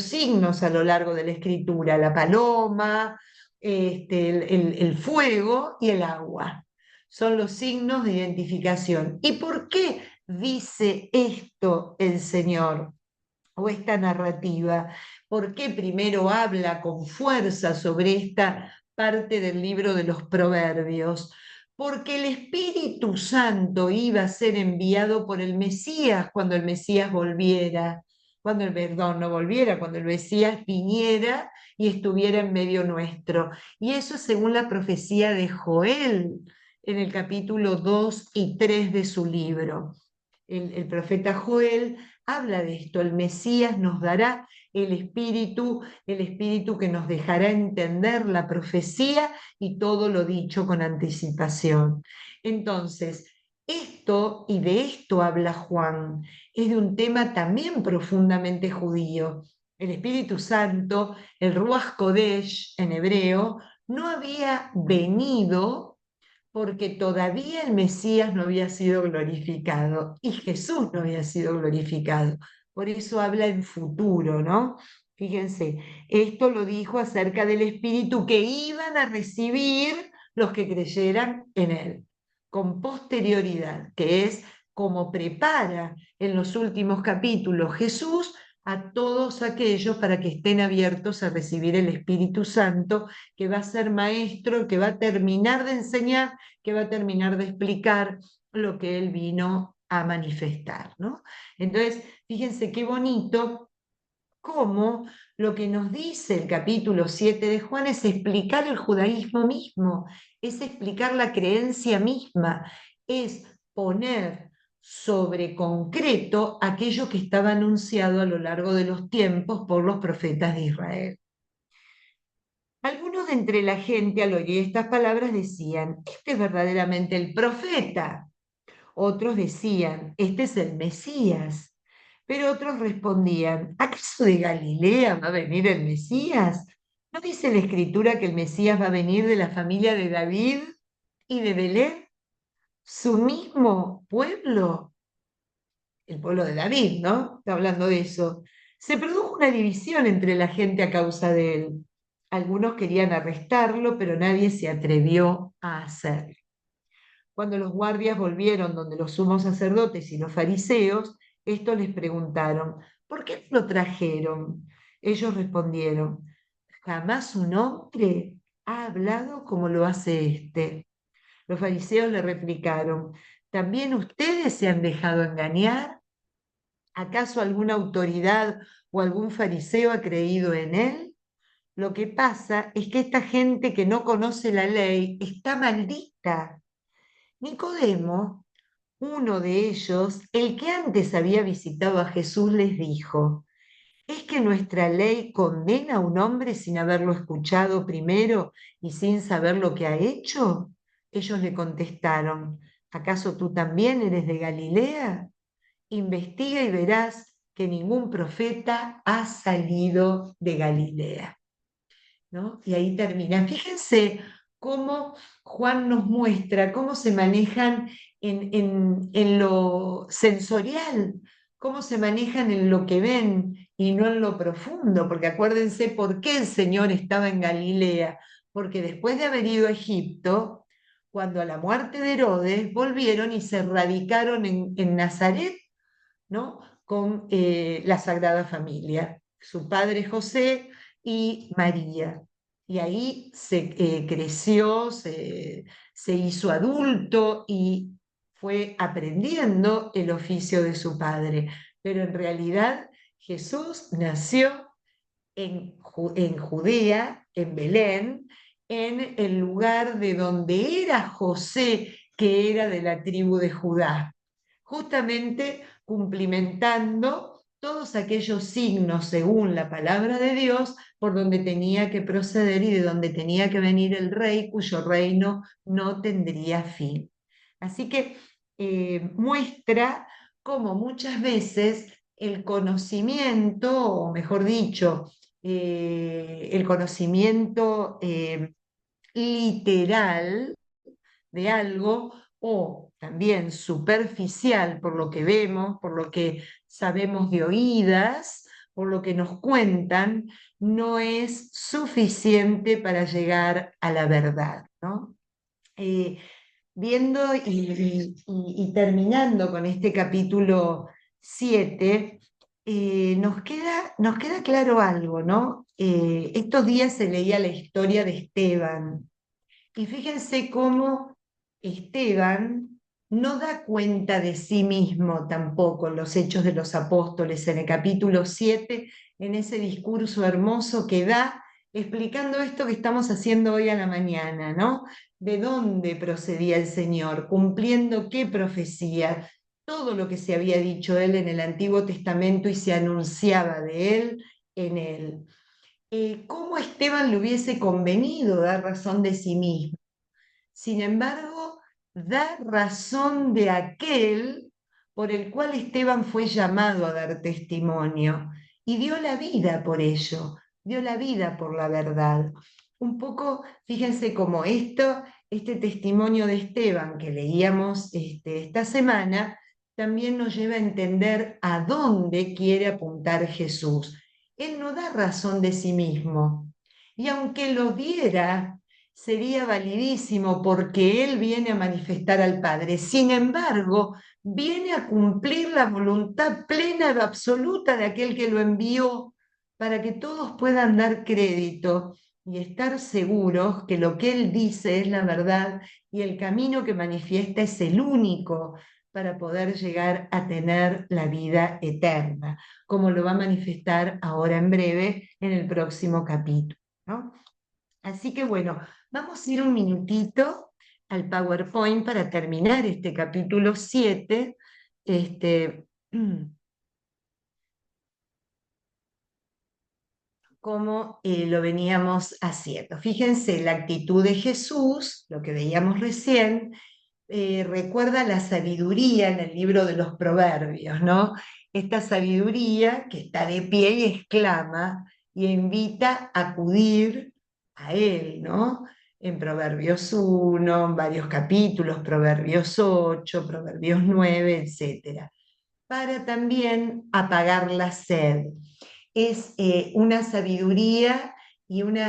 S2: signos a lo largo de la Escritura: la paloma, el fuego y el agua. Son los signos de identificación. ¿Y por qué dice esto el Señor? O esta narrativa, ¿por qué primero habla con fuerza sobre esta parte del libro de los Proverbios? Porque el Espíritu Santo iba a ser enviado por el Mesías cuando el Mesías volviera, cuando el Mesías viniera y estuviera en medio nuestro. Y eso es según la profecía de Joel en el capítulo 2 y 3 de su libro. El profeta Joel habla de esto: el Mesías nos dará el Espíritu que nos dejará entender la profecía y todo lo dicho con anticipación. Entonces, esto, y de esto habla Juan, es de un tema también profundamente judío. El Espíritu Santo, el Ruach Kodesh en hebreo, no había venido porque todavía el Mesías no había sido glorificado y Jesús no había sido glorificado. Por eso habla en futuro, ¿no? Fíjense, esto lo dijo acerca del Espíritu que iban a recibir los que creyeran en él, con posterioridad, que es como prepara en los últimos capítulos Jesús a todos aquellos para que estén abiertos a recibir el Espíritu Santo, que va a ser maestro, que va a terminar de enseñar, que va a terminar de explicar lo que él vino a manifestar, ¿no? Entonces, fíjense qué bonito cómo lo que nos dice el capítulo 7 de Juan es explicar el judaísmo mismo, es explicar la creencia misma, es poner sobre concreto aquello que estaba anunciado a lo largo de los tiempos por los profetas de Israel. Algunos de entre la gente al oír estas palabras decían: este es verdaderamente el profeta. Otros decían: este es el Mesías. Pero otros respondían: ¿acaso de Galilea va a venir el Mesías? ¿No dice la Escritura que el Mesías va a venir de la familia de David y de Belén, su mismo pueblo? El pueblo de David, ¿no? Está hablando de eso. Se produjo una división entre la gente a causa de él. Algunos querían arrestarlo, pero nadie se atrevió a hacerlo. Cuando los guardias volvieron donde los sumos sacerdotes y los fariseos, estos les preguntaron: ¿por qué no lo trajeron? Ellos respondieron: jamás un hombre ha hablado como lo hace este. Los fariseos le replicaron: ¿también ustedes se han dejado engañar? ¿Acaso alguna autoridad o algún fariseo ha creído en él? Lo que pasa es que esta gente que no conoce la ley está maldita. Nicodemo, uno de ellos, el que antes había visitado a Jesús, les dijo: ¿es que nuestra ley condena a un hombre sin haberlo escuchado primero y sin saber lo que ha hecho? Ellos le contestaron: ¿acaso tú también eres de Galilea? Investiga y verás que ningún profeta ha salido de Galilea. ¿no? Y ahí termina. Fíjense cómo Juan nos muestra cómo se manejan en lo sensorial, cómo se manejan en lo que ven y no en lo profundo, porque acuérdense por qué el Señor estaba en Galilea, porque después de haber ido a Egipto, cuando a la muerte de Herodes, volvieron y se radicaron en Nazaret, ¿no? Con la Sagrada Familia, su padre José y María. Y ahí se creció, se hizo adulto y fue aprendiendo el oficio de su padre. Pero en realidad Jesús nació en Judea, en Belén, en el lugar de donde era José, que era de la tribu de Judá, justamente cumplimentando todos aquellos signos según la palabra de Dios por donde tenía que proceder y de donde tenía que venir el rey cuyo reino no tendría fin. Así que muestra cómo muchas veces el conocimiento, o mejor dicho, el conocimiento literal de algo o también superficial por lo que vemos, por lo que sabemos de oídas, por lo que nos cuentan, no es suficiente para llegar a la verdad, ¿no? Eh, Viendo y terminando con este capítulo 7, nos queda claro algo, ¿no? Estos días se leía la historia de Esteban, y fíjense cómo Esteban no da cuenta de sí mismo tampoco en los Hechos de los Apóstoles, en el capítulo 7, en ese discurso hermoso que da explicando esto que estamos haciendo hoy a la mañana, ¿no? De dónde procedía el Señor, cumpliendo qué profecía, todo lo que se había dicho él en el Antiguo Testamento y se anunciaba de él en él. Cómo Esteban le hubiese convenido dar razón de sí mismo. Sin embargo, da razón de aquel por el cual Esteban fue llamado a dar testimonio y dio la vida por ello, dio la vida por la verdad. Un poco, fíjense cómo este testimonio de Esteban que leíamos esta semana, también nos lleva a entender a dónde quiere apuntar Jesús. Él no da razón de sí mismo, y aunque lo diera, sería validísimo porque Él viene a manifestar al Padre. Sin embargo, viene a cumplir la voluntad plena y absoluta de aquel que lo envió para que todos puedan dar crédito y estar seguros que lo que Él dice es la verdad y el camino que manifiesta es el único para poder llegar a tener la vida eterna, como lo va a manifestar ahora en breve en el próximo capítulo, ¿no? Así que bueno, vamos a ir un minutito al PowerPoint para terminar este capítulo 7. Como lo veníamos haciendo. Fíjense, la actitud de Jesús, lo que veíamos recién, recuerda la sabiduría en el libro de los Proverbios, ¿no? Esta sabiduría que está de pie y exclama y invita a acudir a él, ¿no? En Proverbios 1, en varios capítulos, Proverbios 8, Proverbios 9, etc., para también apagar la sed. Es una sabiduría y un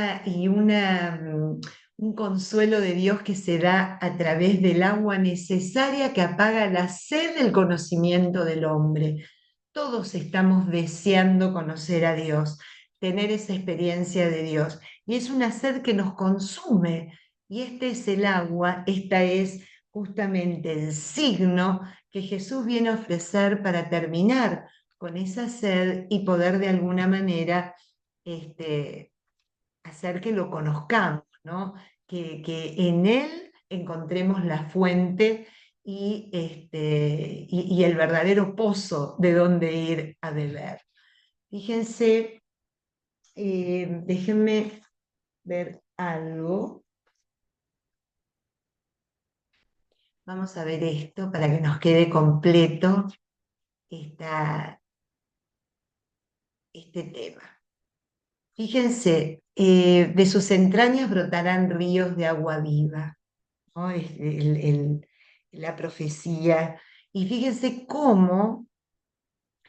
S2: consuelo de Dios que se da a través del agua necesaria que apaga la sed del conocimiento del hombre. Todos estamos deseando conocer a Dios, tener esa experiencia de Dios. Y es una sed que nos consume. Y este es el agua, esta es justamente el signo que Jesús viene a ofrecer para terminar con esa sed y poder de alguna manera hacer que lo conozcamos, ¿no? Que en Él encontremos la fuente y el verdadero pozo de donde ir a beber. Fíjense, déjenme ver algo. Vamos a ver esto para que nos quede completo este tema. Fíjense, de sus entrañas brotarán ríos de agua viva, ¿no? Es la profecía. Y fíjense cómo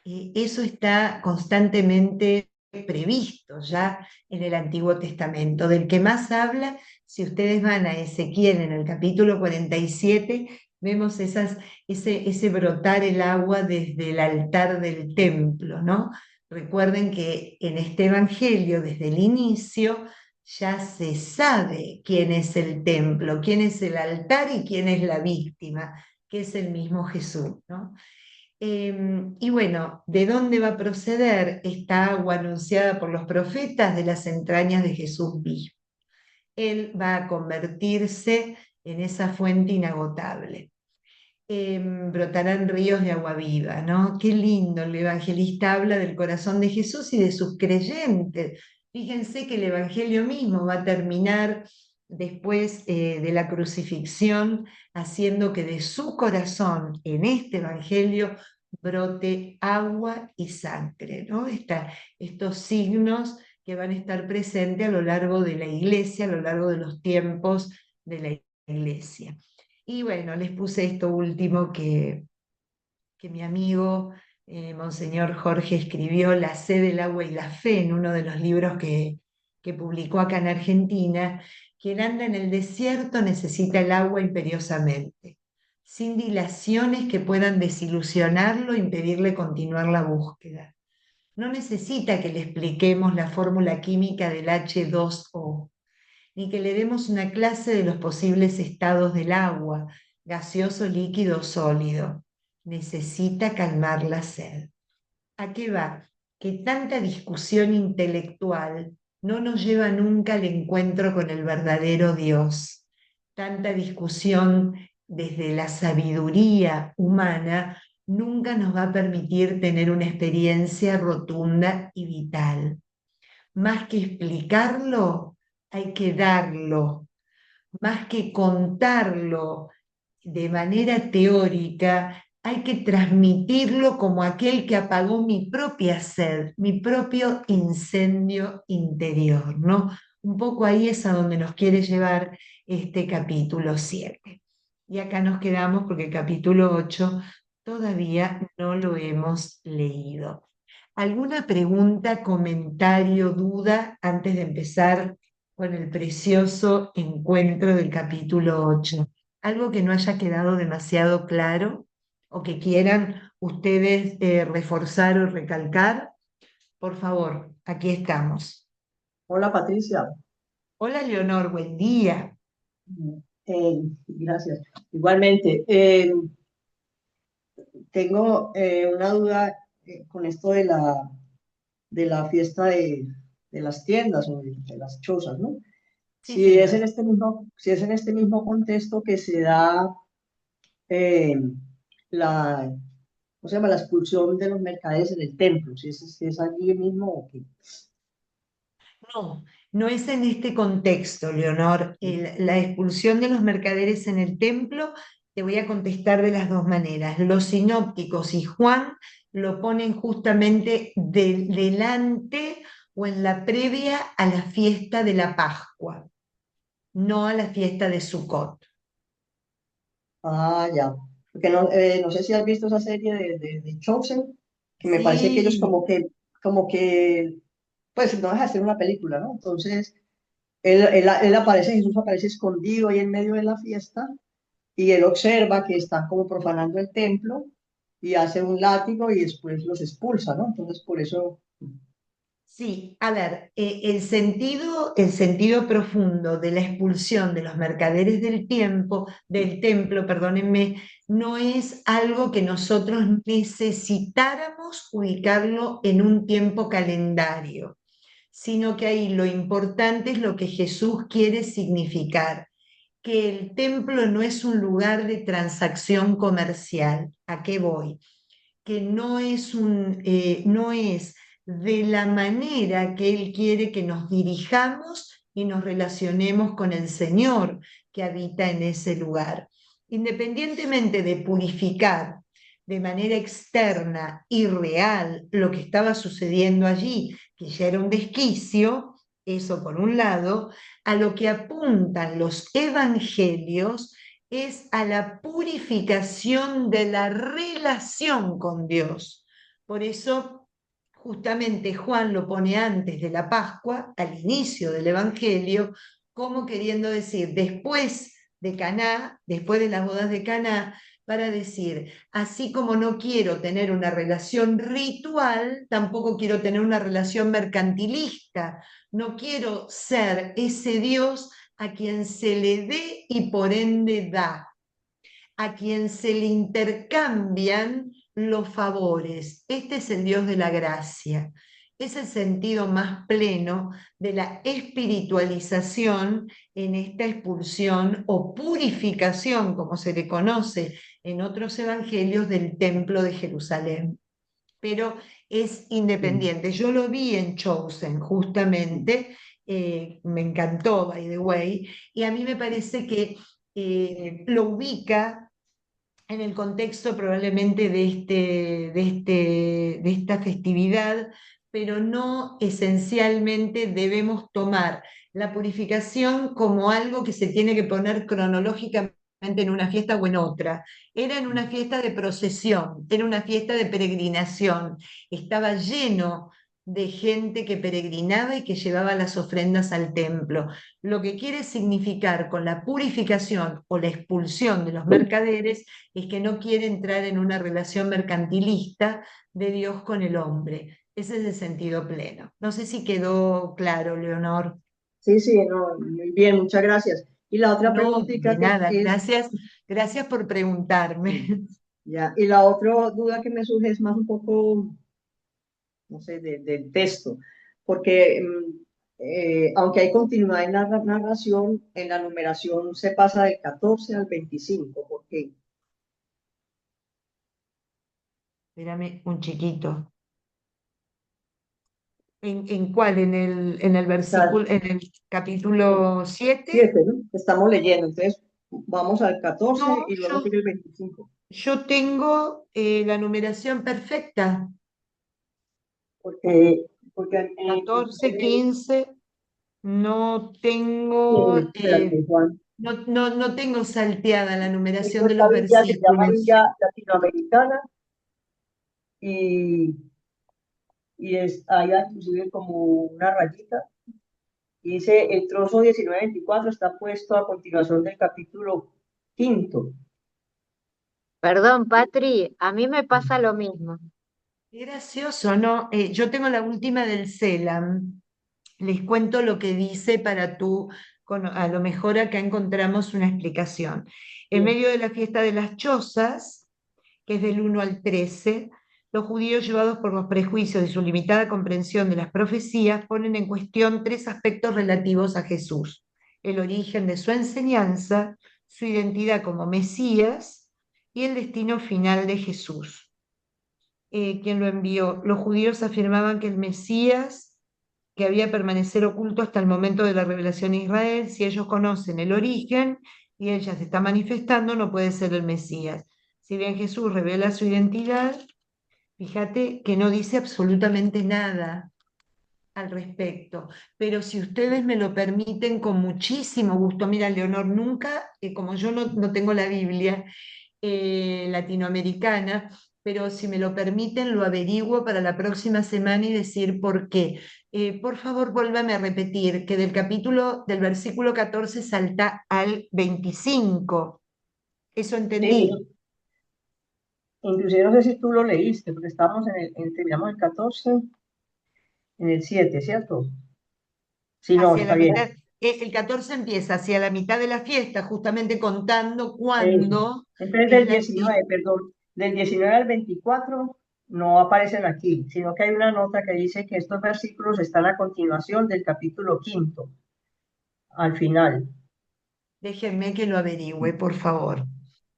S2: eso está constantemente previsto ya en el Antiguo Testamento. Del que más habla, si ustedes van a Ezequiel en el capítulo 47, vemos ese brotar el agua desde el altar del templo, ¿no? Recuerden que en este Evangelio, desde el inicio, ya se sabe quién es el templo, quién es el altar y quién es la víctima, que es el mismo Jesús, ¿no? Y bueno, ¿de dónde va a proceder esta agua anunciada por los profetas? De las entrañas de Jesús vivo. Él va a convertirse en esa fuente inagotable. Brotarán ríos de agua viva, ¿no? Qué lindo, el evangelista habla del corazón de Jesús y de sus creyentes. Fíjense que el evangelio mismo va a terminar después de la crucifixión, haciendo que de su corazón, en este evangelio, brote agua y sangre, ¿no? Estos signos que van a estar presentes a lo largo de la iglesia, a lo largo de los tiempos de la iglesia. Y bueno, les puse esto último que mi amigo Monseñor Jorge escribió, La sed del agua y la fe, en uno de los libros que publicó acá en Argentina. Quien anda en el desierto necesita el agua imperiosamente, sin dilaciones que puedan desilusionarlo e impedirle continuar la búsqueda. No necesita que le expliquemos la fórmula química del H2O, ni que le demos una clase de los posibles estados del agua, gaseoso, líquido o sólido. Necesita calmar la sed. ¿A qué va? Que tanta discusión intelectual no nos lleva nunca al encuentro con el verdadero Dios. Tanta discusión desde la sabiduría humana nunca nos va a permitir tener una experiencia rotunda y vital. Más que explicarlo, hay que darlo. Más que contarlo de manera teórica, hay que transmitirlo como aquel que apagó mi propia sed, mi propio incendio interior, ¿no? Un poco ahí es a donde nos quiere llevar este capítulo 7. Y acá nos quedamos porque el capítulo 8 todavía no lo hemos leído. ¿Alguna pregunta, comentario, duda antes de empezar con el precioso encuentro del capítulo 8? ¿Algo que no haya quedado demasiado claro o que quieran ustedes reforzar o recalcar? Por favor, aquí estamos.
S1: Hola Patricia.
S2: Hola Leonor, buen día.
S1: Gracias. Igualmente, tengo una duda con esto de la fiesta de las tiendas o de las chozas, ¿no?
S2: Sí, señora.
S1: Si es en este mismo contexto que se da eh, la, ¿cómo se llama? La expulsión de los mercaderes en el templo, si es allí mismo o qué.
S2: No, no es en este contexto, Leonor. La expulsión de los mercaderes en el templo, te voy a contestar de las dos maneras. Los sinópticos y Juan lo ponen justamente delante o en la previa a la fiesta de la Pascua, no a la fiesta de Sukkot.
S1: Ah, ya. Porque no, no sé si has visto esa serie de Chosen, que me parece que ellos
S2: Sí,
S1: como que, pues no deja de ser una película, ¿no? Entonces, él aparece, Jesús aparece escondido ahí en medio de la fiesta y él observa que están como profanando el templo y hace un látigo y después los expulsa, ¿no? Entonces, por eso,
S2: sí, a ver, el sentido profundo de la expulsión de los mercaderes del templo, perdónenme, no es algo que nosotros necesitáramos ubicarlo en un tiempo calendario, sino que ahí lo importante es lo que Jesús quiere significar, que el templo no es un lugar de transacción comercial. ¿A qué voy? Que no es de la manera que Él quiere que nos dirijamos y nos relacionemos con el Señor que habita en ese lugar. Independientemente de purificar de manera externa y real lo que estaba sucediendo allí, que ya era un desquicio, eso por un lado, a lo que apuntan los evangelios es a la purificación de la relación con Dios. Por eso, justamente Juan lo pone antes de la Pascua, al inicio del Evangelio, como queriendo decir, después de Caná, después de las bodas de Caná, para decir, así como no quiero tener una relación ritual, tampoco quiero tener una relación mercantilista. No quiero ser ese Dios a quien se le dé y por ende da, a quien se le intercambian los favores. Este es el Dios de la gracia. Es el sentido más pleno de la espiritualización en esta expulsión o purificación, como se le conoce en otros evangelios, del templo de Jerusalén. Pero es
S1: Sí,
S2: independiente. Yo lo vi en Chosen,
S1: sí,
S2: justamente, me encantó, by the way, y a mí me parece que lo ubica en el contexto probablemente de esta festividad, pero no esencialmente debemos tomar la purificación como algo que se tiene que poner cronológicamente en una fiesta o en otra. Era en una fiesta de procesión, era una fiesta de peregrinación, estaba lleno de gente que peregrinaba y que llevaba las ofrendas al templo. Lo que quiere significar con la purificación o la expulsión de los mercaderes es que no quiere entrar en una relación mercantilista de Dios con el hombre. Ese es el sentido pleno. No sé si quedó claro, Leonor.
S1: sí, sí, no, muy bien, muchas gracias. Y la otra
S2: No, de
S1: preguntita que
S2: nada.
S1: es,
S2: Gracias, gracias por preguntarme.
S1: sí, ya, y la otra duda que me surge es más un poco, no sé, del texto, porque aunque hay continuidad en la narración, en la numeración se pasa del 14 al 25, ¿por qué?
S2: Espérame un chiquito. ¿En cuál? ¿En el
S1: O sea,
S2: versículo, en el capítulo 7?
S1: 7, ¿no? Estamos leyendo, entonces vamos al 14
S2: No,
S1: y luego sigue el 25,
S2: yo tengo la numeración perfecta.
S1: porque
S2: 14,
S1: inclusive,
S2: 15. No tengo,
S1: espérate, Juan.
S2: no tengo salteada la numeración de
S1: Esta
S2: los
S1: villa se llama
S2: versículos.
S1: Villa Latinoamericana y, hay inclusive como una rayita. Y dice, el trozo 19-24 está puesto a continuación del capítulo quinto.
S3: Perdón, Patri, a mí me pasa lo mismo.
S2: Qué gracioso, ¿no? Yo tengo la última del CELAM. Les cuento lo que dice para tú, a lo mejor acá encontramos una explicación. En
S1: Sí,
S2: medio de la fiesta de las chozas, que es del 1 al 13, los judíos, llevados por los prejuicios y su limitada comprensión de las profecías, ponen en cuestión tres aspectos relativos a Jesús: el origen de su enseñanza, su identidad como Mesías y el destino final de Jesús. ¿Quién lo envió? Los judíos afirmaban que el Mesías, que había de permanecer oculto hasta el momento de la revelación a Israel, si ellos conocen el origen y él ya se está manifestando, no puede ser el Mesías. Si bien Jesús revela su identidad, fíjate que no dice absolutamente nada al respecto. Pero si ustedes me lo permiten, con muchísimo gusto, mira, Leonor, nunca, como yo no tengo la Biblia latinoamericana, pero si me lo permiten, lo averiguo para la próxima semana y decir por qué. Por favor, vuélvame a repetir que del versículo 14 salta al 25. Eso
S1: sí,
S2: entendí.
S1: inclusive no sé si tú lo leíste, porque estábamos terminamos el 14 en el 7, ¿cierto? Sí, no,
S2: Hacia
S1: está
S2: la
S1: bien.
S2: mitad, el 14 empieza hacia la mitad de la fiesta, justamente contando
S1: Eso.
S2: cuándo
S1: Entonces
S2: es
S1: del
S2: la...
S1: 19, perdón, del 19 al 24 no aparecen aquí, sino que hay una nota que dice que estos versículos están a continuación del capítulo quinto, al final.
S2: Déjenme que lo averigüe, por favor,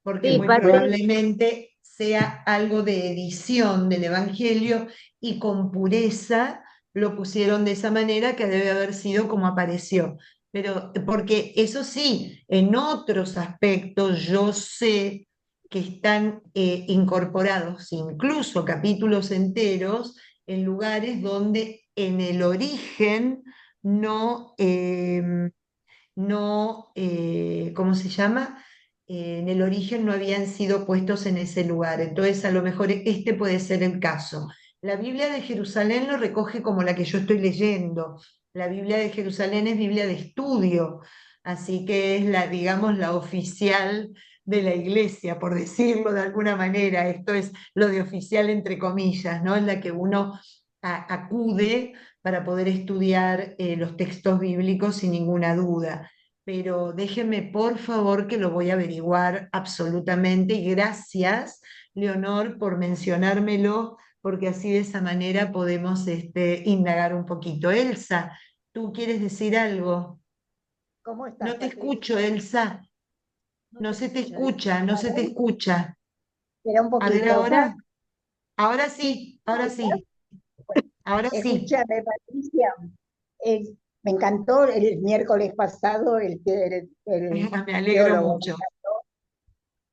S2: porque
S3: Sí,
S2: muy
S3: Patri,
S2: probablemente sea algo de edición del Evangelio y con pureza lo pusieron de esa manera, que debe haber sido como apareció. Pero porque eso sí, en otros aspectos yo sé que están incorporados incluso capítulos enteros en lugares donde en el origen no, no, ¿cómo se llama? En el origen no habían sido puestos en ese lugar. Entonces, a lo mejor este puede ser el caso. La Biblia de Jerusalén lo recoge como la que yo estoy leyendo. La Biblia de Jerusalén es Biblia de estudio, así que es la, digamos, la oficial de la iglesia, por decirlo de alguna manera. Esto es lo de oficial entre comillas, ¿no? Es la que uno acude para poder estudiar los textos bíblicos sin ninguna duda. Pero déjenme, por favor, que lo voy a averiguar absolutamente. Y gracias, Leonor, por mencionármelo, porque así de esa manera podemos indagar un poquito. Elsa, ¿tú quieres decir algo?
S5: ¿Cómo estás,
S2: No te
S5: Patricia?
S2: escucho, Elsa.
S5: No
S2: No
S5: te
S2: se te
S5: escucha.
S2: escucha, no se te escucha.
S5: Espera un
S2: A ver
S5: poquito.
S2: ahora. Ahora
S5: ¿Sí?
S2: sí, ahora sí,
S5: Bueno,
S2: ahora sí.
S5: escúchame, Patricia. Me encantó el miércoles pasado el
S2: Me alegro
S5: teólogo.
S2: mucho.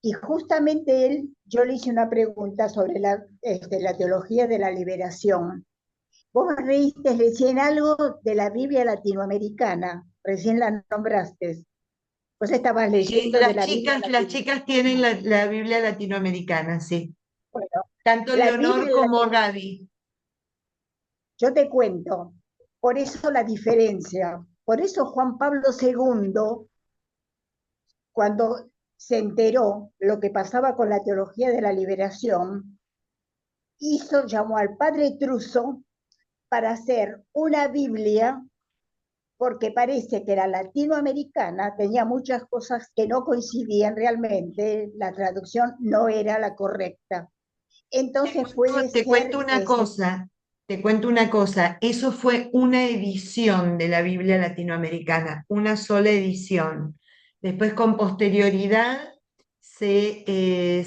S5: Y justamente yo le hice una pregunta sobre la teología de la liberación. Vos leíste recién algo de la Biblia latinoamericana, recién la nombraste. Vos estabas leyendo de la Biblia
S2: Las
S5: latinoamericana.
S2: chicas tienen la Biblia latinoamericana, sí.
S5: Bueno,
S2: Tanto
S5: la
S2: Leonor
S5: Biblia,
S2: como Gaby.
S5: yo te cuento, por eso la diferencia. Por eso Juan Pablo II, cuando se enteró lo que pasaba con la teología de la liberación, llamó al padre Truso para hacer una Biblia, porque parece que la latinoamericana tenía muchas cosas que no coincidían realmente, la traducción no era la correcta. Entonces puede
S2: Te cuento
S5: ser
S2: una cosa, te cuento una cosa. Eso fue una edición de la Biblia latinoamericana, una sola edición. Después, con posterioridad, se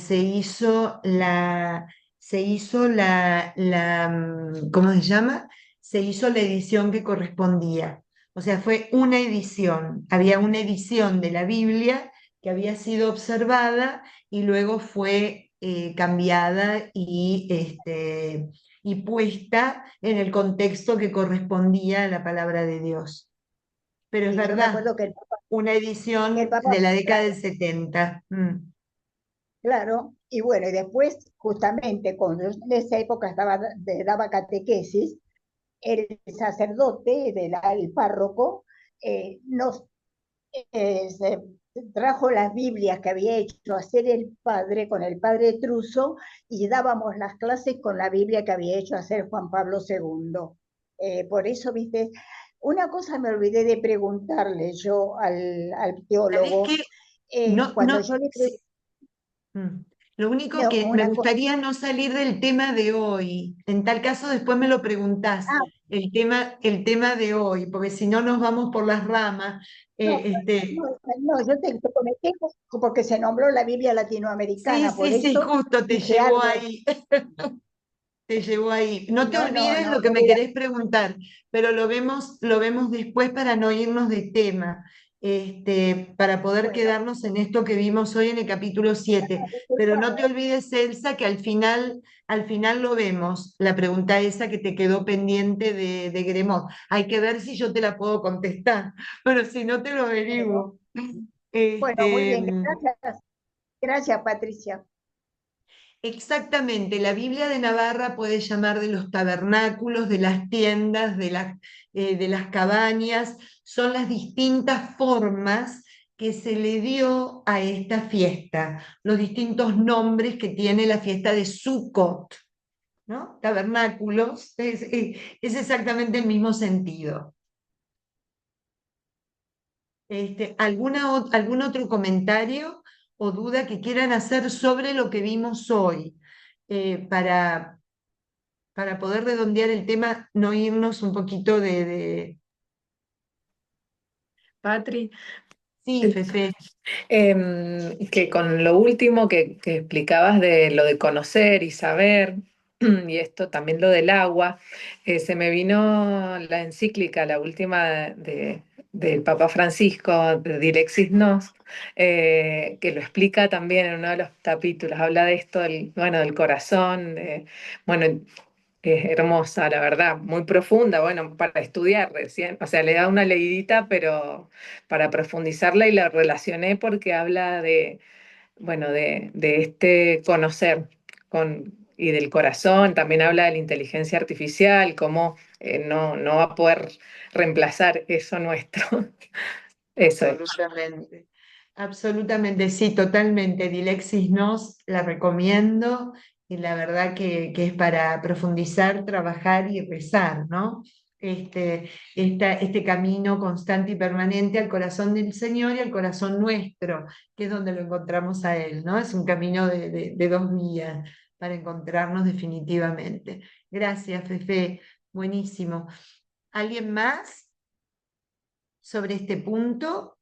S2: hizo ¿cómo se llama? Se hizo la edición que correspondía. O sea, fue una edición. Había una edición de la Biblia que había sido observada y luego fue cambiada y puesta en el contexto que correspondía a la palabra de Dios. Pero es
S5: y yo me
S2: verdad,
S5: acuerdo que
S2: una
S5: que el
S2: edición
S5: Papa,
S2: de la década del 70.
S5: claro, y bueno, y después, justamente, cuando yo en esa época daba catequesis, el sacerdote, el párroco, nos trajo las Biblias que había hecho hacer el padre con el padre Truso y dábamos las clases con la Biblia que había hecho hacer Juan Pablo II. Por eso, viste, una cosa me olvidé de preguntarle yo al
S2: ¿Sabés qué?
S5: teólogo,
S2: No,
S5: cuando
S2: no,
S5: yo le
S2: sí,
S5: pregunté,
S2: Lo único
S5: no,
S2: que me
S5: una cosa,
S2: gustaría no salir del tema de hoy. En tal caso, después me lo preguntás,
S5: ah,
S2: el tema de hoy, porque si no nos vamos por las ramas.
S5: no,
S2: Eh, este,
S5: no, yo te comenté porque se nombró la Biblia
S2: sí,
S5: latinoamericana, por
S2: sí, sí,
S5: eso
S2: justo te
S5: dije
S2: llevó
S5: algo.
S2: ahí. Te llevó ahí. No te
S5: No, no,
S2: olvides
S5: no,
S2: lo que
S5: no
S2: me
S5: voy a.
S2: querés preguntar, pero lo vemos después para no irnos de tema, para poder
S5: Bueno,
S2: quedarnos en esto que vimos hoy en el capítulo 7. Pero no te olvides, Elsa, que al final lo vemos, la pregunta esa que te quedó pendiente de Gremot. Hay que ver si yo te la puedo contestar, pero si no te lo
S5: bueno,
S2: averiguo.
S5: bueno, muy
S2: Este,
S5: bien, gracias, gracias, Patricia.
S2: Exactamente, la Biblia de Navarra puede llamar de los tabernáculos, de las tiendas, de las cabañas, son las distintas formas que se le dio a esta fiesta, los distintos nombres que tiene la fiesta de Sukkot, ¿no? Tabernáculos, es exactamente el mismo sentido. ¿Algún otro comentario o duda que quieran hacer sobre lo que vimos hoy? Para poder redondear el tema, no irnos un poquito
S6: Patri,
S2: Sí, Fefe.
S6: que con lo último que explicabas de lo de conocer y saber, y esto también lo del agua, se me vino la encíclica, la última del Papa Francisco, de Dilexis Nos, que lo explica también en uno de los capítulos, habla de esto, bueno, del corazón, bueno, es hermosa, la verdad, muy profunda, bueno, para estudiar recién, o sea, le da una leidita, pero para profundizarla y la relacioné porque habla de, bueno, de este conocer y del corazón, también habla de la inteligencia artificial, cómo no va a poder reemplazar eso nuestro. Eso es.
S2: Absolutamente, absolutamente, sí, totalmente. Dilexis Nos la recomiendo y la verdad que es para profundizar, trabajar y rezar, ¿no? Este camino constante y permanente al corazón del Señor y al corazón nuestro, que es donde lo encontramos a Él, ¿no? Es un camino de dos vías para encontrarnos definitivamente. Gracias, Fefe, buenísimo. ¿Alguien más sobre este punto?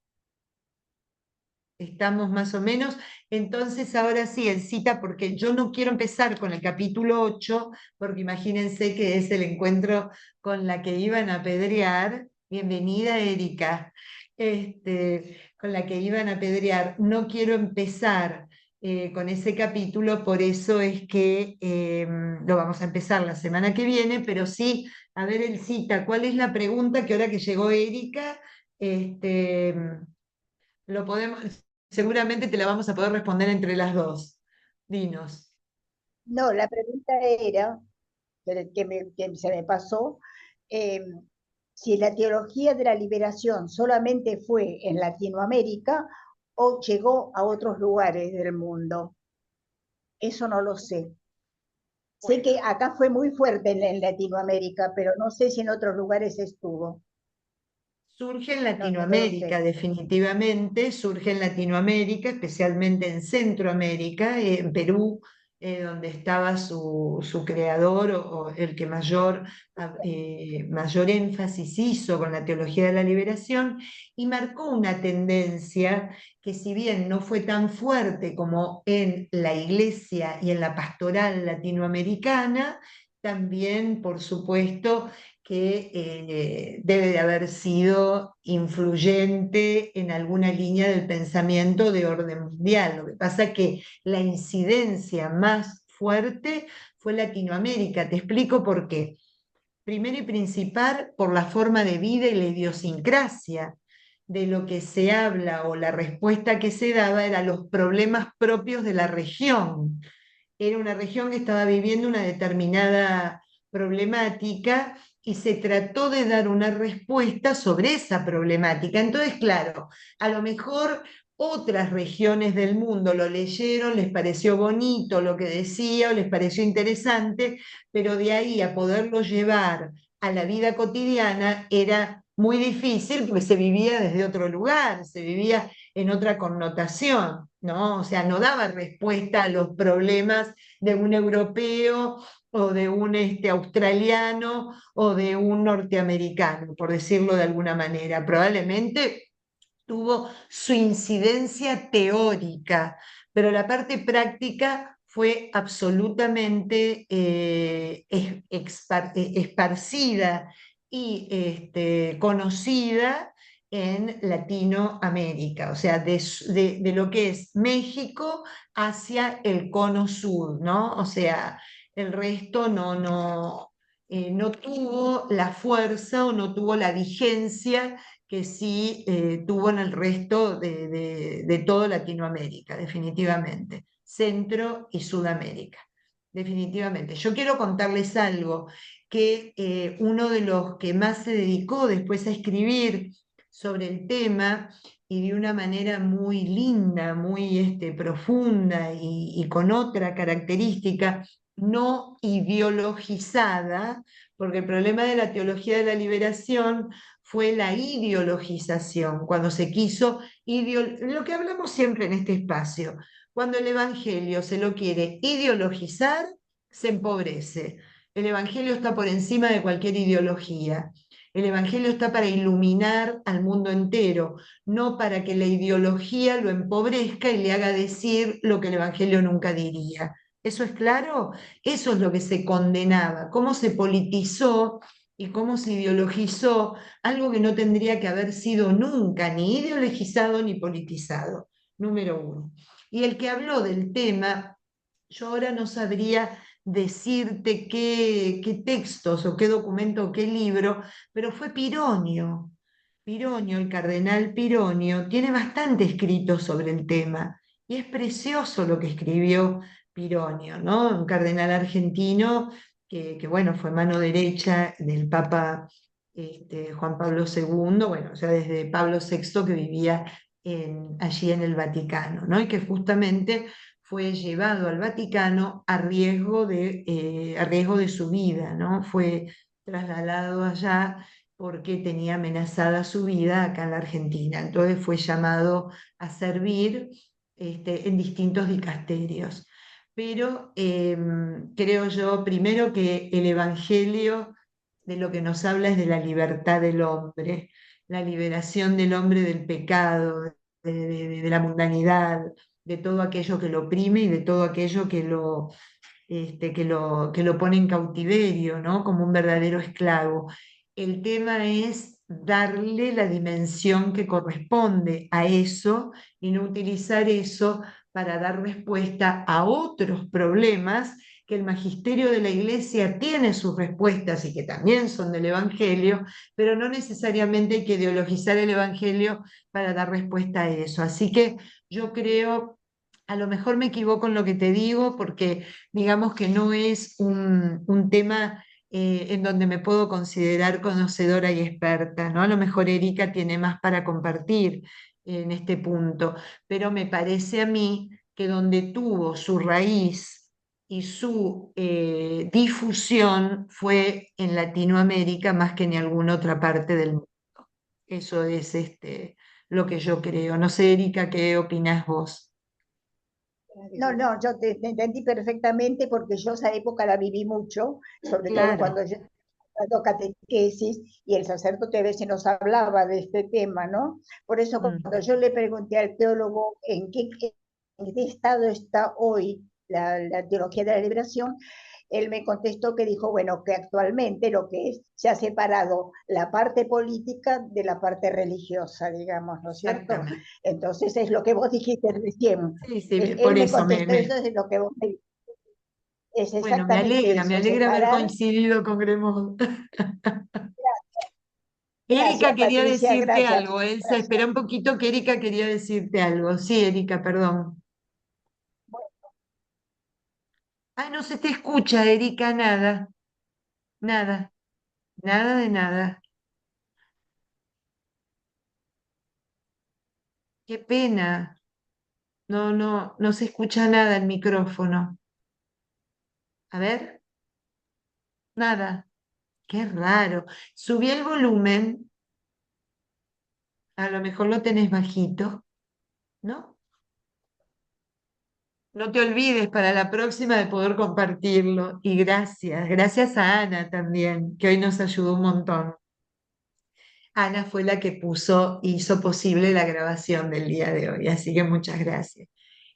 S2: Estamos más o menos. Entonces, ahora sí, en cita, porque yo no quiero empezar con el capítulo 8 porque imagínense que es el encuentro con la que iban a apedrear. Bienvenida, Erika. Con la que iban a apedrear. No quiero empezar con ese capítulo, por eso es que lo vamos a empezar la semana que viene, pero sí, a ver, el cita, ¿cuál es la pregunta que ahora que llegó Erika? Este, lo podemos, seguramente te la vamos a poder responder entre las dos. Dinos.
S5: No, la pregunta era, que se me pasó, eh, si la teología de la liberación solamente fue en Latinoamérica o llegó a otros lugares del mundo. Eso no lo sé. Sé que acá fue muy fuerte en Latinoamérica, pero no sé si en otros lugares estuvo.
S2: Surge en
S5: No lo
S2: Latinoamérica,
S5: sé.
S2: definitivamente, surge en Latinoamérica, especialmente en Centroamérica, en Perú, donde estaba su creador o el que mayor énfasis hizo con la teología de la liberación y marcó una tendencia que si bien no fue tan fuerte como en la iglesia y en la pastoral latinoamericana, también, por supuesto, que debe de haber sido influyente en alguna línea del pensamiento de orden mundial. Lo que pasa es que la incidencia más fuerte fue Latinoamérica. Te explico por qué. Primero y principal, por la forma de vida y la idiosincrasia de lo que se habla o la respuesta que se daba era los problemas propios de la región. Era una región que estaba viviendo una determinada problemática y se trató de dar una respuesta sobre esa problemática. Entonces, claro, a lo mejor otras regiones del mundo lo leyeron, les pareció bonito lo que decía o les pareció interesante, pero de ahí a poderlo llevar a la vida cotidiana era muy difícil porque se vivía desde otro lugar, se vivía en otra connotación, ¿no? O sea, no daba respuesta a los problemas de un europeo o de un australiano o de un norteamericano, por decirlo de alguna manera. Probablemente tuvo su incidencia teórica, pero la parte práctica fue absolutamente esparcida y conocida en Latinoamérica, o sea, de lo que es México hacia el cono sur, ¿no? O sea, el resto no tuvo la fuerza o no tuvo la vigencia que sí tuvo en el resto de toda Latinoamérica, definitivamente, Centro y Sudamérica, definitivamente. Yo quiero contarles algo, que uno de los que más se dedicó después a escribir sobre el tema y de una manera muy linda, muy profunda y con otra característica, no ideologizada, porque el problema de la teología de la liberación fue la ideologización, cuando se quiso, lo que hablamos siempre en este espacio, cuando el Evangelio se lo quiere ideologizar, se empobrece. El Evangelio está por encima de cualquier ideología. El Evangelio está para iluminar al mundo entero, no para que la ideología lo empobrezca y le haga decir lo que el Evangelio nunca diría. ¿Eso es claro? Eso es lo que se condenaba, cómo se politizó y cómo se ideologizó algo que no tendría que haber sido nunca ni ideologizado ni politizado, número uno. Y el que habló del tema, yo ahora no sabría decirte qué textos o qué documento o qué libro, pero fue Pironio. Pironio, el cardenal Pironio, tiene bastante escrito sobre el tema y es precioso lo que escribió Pironio, ¿no? Un cardenal argentino que bueno, fue mano derecha del Papa Juan Pablo II, bueno, ya desde Pablo VI que vivía allí en el Vaticano, ¿no? Y que justamente fue llevado al Vaticano a riesgo de su vida, ¿no? Fue trasladado allá porque tenía amenazada su vida acá en la Argentina. Entonces fue llamado a servir en distintos dicasterios. Pero creo yo, primero, que el Evangelio de lo que nos habla es de la libertad del hombre, la liberación del hombre del pecado, de la mundanidad, de todo aquello que lo oprime y de todo aquello que lo pone en cautiverio, ¿no? Como un verdadero esclavo. El tema es darle la dimensión que corresponde a eso y no utilizar eso para dar respuesta a otros problemas que el magisterio de la Iglesia tiene sus respuestas y que también son del Evangelio, pero no necesariamente hay que ideologizar el Evangelio para dar respuesta a eso. Así que yo creo, a lo mejor me equivoco en lo que te digo, porque digamos que no es un tema en donde me puedo considerar conocedora y experta, ¿no? A lo mejor Erika tiene más para compartir en este punto, pero me parece a mí que donde tuvo su raíz y su difusión fue en Latinoamérica más que en alguna otra parte del mundo. Eso es lo que yo creo. No sé, Erika, ¿qué opinás vos?
S5: No, yo te entendí perfectamente porque yo esa época la viví mucho, sobre todo
S2: Claro.
S5: cuando yo dando catequesis y el sacerdote a veces nos hablaba de este tema, ¿no? Por eso
S2: Mm.
S5: cuando yo le pregunté al teólogo en qué estado está hoy la teología de la liberación, él me contestó que dijo, bueno, que actualmente lo que es, se ha separado la parte política de la parte religiosa, digamos, ¿no es cierto?
S2: Exactamente.
S5: Entonces es lo que vos dijiste recién.
S2: Sí, sí,
S5: Él
S2: por
S5: me
S2: eso
S5: contestó, eso es lo que vos me dijiste. Es
S2: bueno,
S5: exactamente
S2: me
S5: eso,
S2: alegra haber
S5: separar.
S2: coincidido con Gremos. Erika
S5: Gracias,
S2: quería
S5: Patricia,
S2: decirte
S5: gracias.
S2: algo, Elsa,
S5: Gracias.
S2: espera un poquito que Erika quería decirte algo. Sí, Erika, perdón. Ay, no se te escucha, Erika, nada, nada, nada de nada. Qué pena. No, no, no se escucha nada el micrófono. A ver, nada. Qué raro. Subí el volumen, a lo mejor lo tenés bajito, ¿no? No te olvides para la próxima de poder compartirlo. Y gracias, gracias a Ana también, que hoy nos ayudó un montón. Ana fue la que hizo posible la grabación del día de hoy, así que muchas gracias.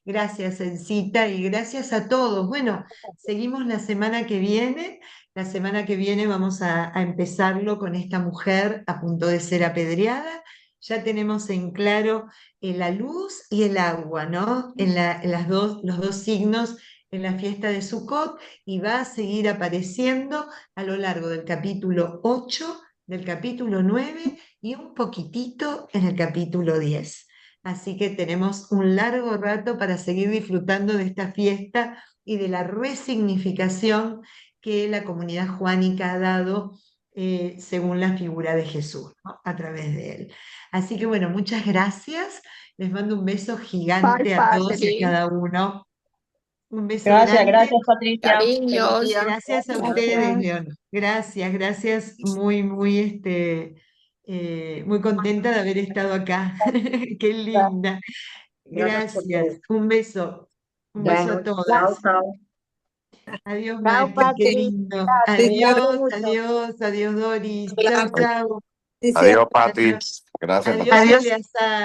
S2: Gracias, Encita, y gracias a todos. Bueno, seguimos la semana que viene. La semana que viene vamos a empezarlo con esta mujer a punto de ser apedreada. Ya tenemos en claro la luz y el agua, ¿no? En los dos signos en la fiesta de Sukkot, y va a seguir apareciendo a lo largo del capítulo 8, del capítulo 9 y un poquitito en el capítulo 10. Así que tenemos un largo rato para seguir disfrutando de esta fiesta y de la resignificación que la comunidad juánica ha dado según la figura de Jesús, ¿no? A través de él. Así que bueno, muchas gracias. Les mando un beso gigante a todos y a cada uno. Un beso
S1: Gracias,
S2: grande.
S1: gracias, Patricia. Feliz
S6: Cariños.
S1: día.
S2: Gracias a ustedes,
S3: Gracias.
S2: León. Gracias, gracias. Muy, muy, muy contenta de haber estado acá. Qué linda.
S1: Gracias por todo.
S2: Gracias. Un beso. Un beso a
S1: Bueno, chao,
S2: todas.
S1: chao.
S2: Adiós,
S3: Chao,
S2: Mati. Qué
S3: Patri.
S2: lindo.
S6: Sí,
S5: Cuídate
S2: Adiós,
S5: mucho.
S2: adiós, adiós, Doris. Chau,
S6: hablamos.
S2: chau.
S6: Sí, sí,
S7: Adiós, Pati.
S2: Adiós,
S7: Gracias, Pati.
S2: adiós, Eleazar.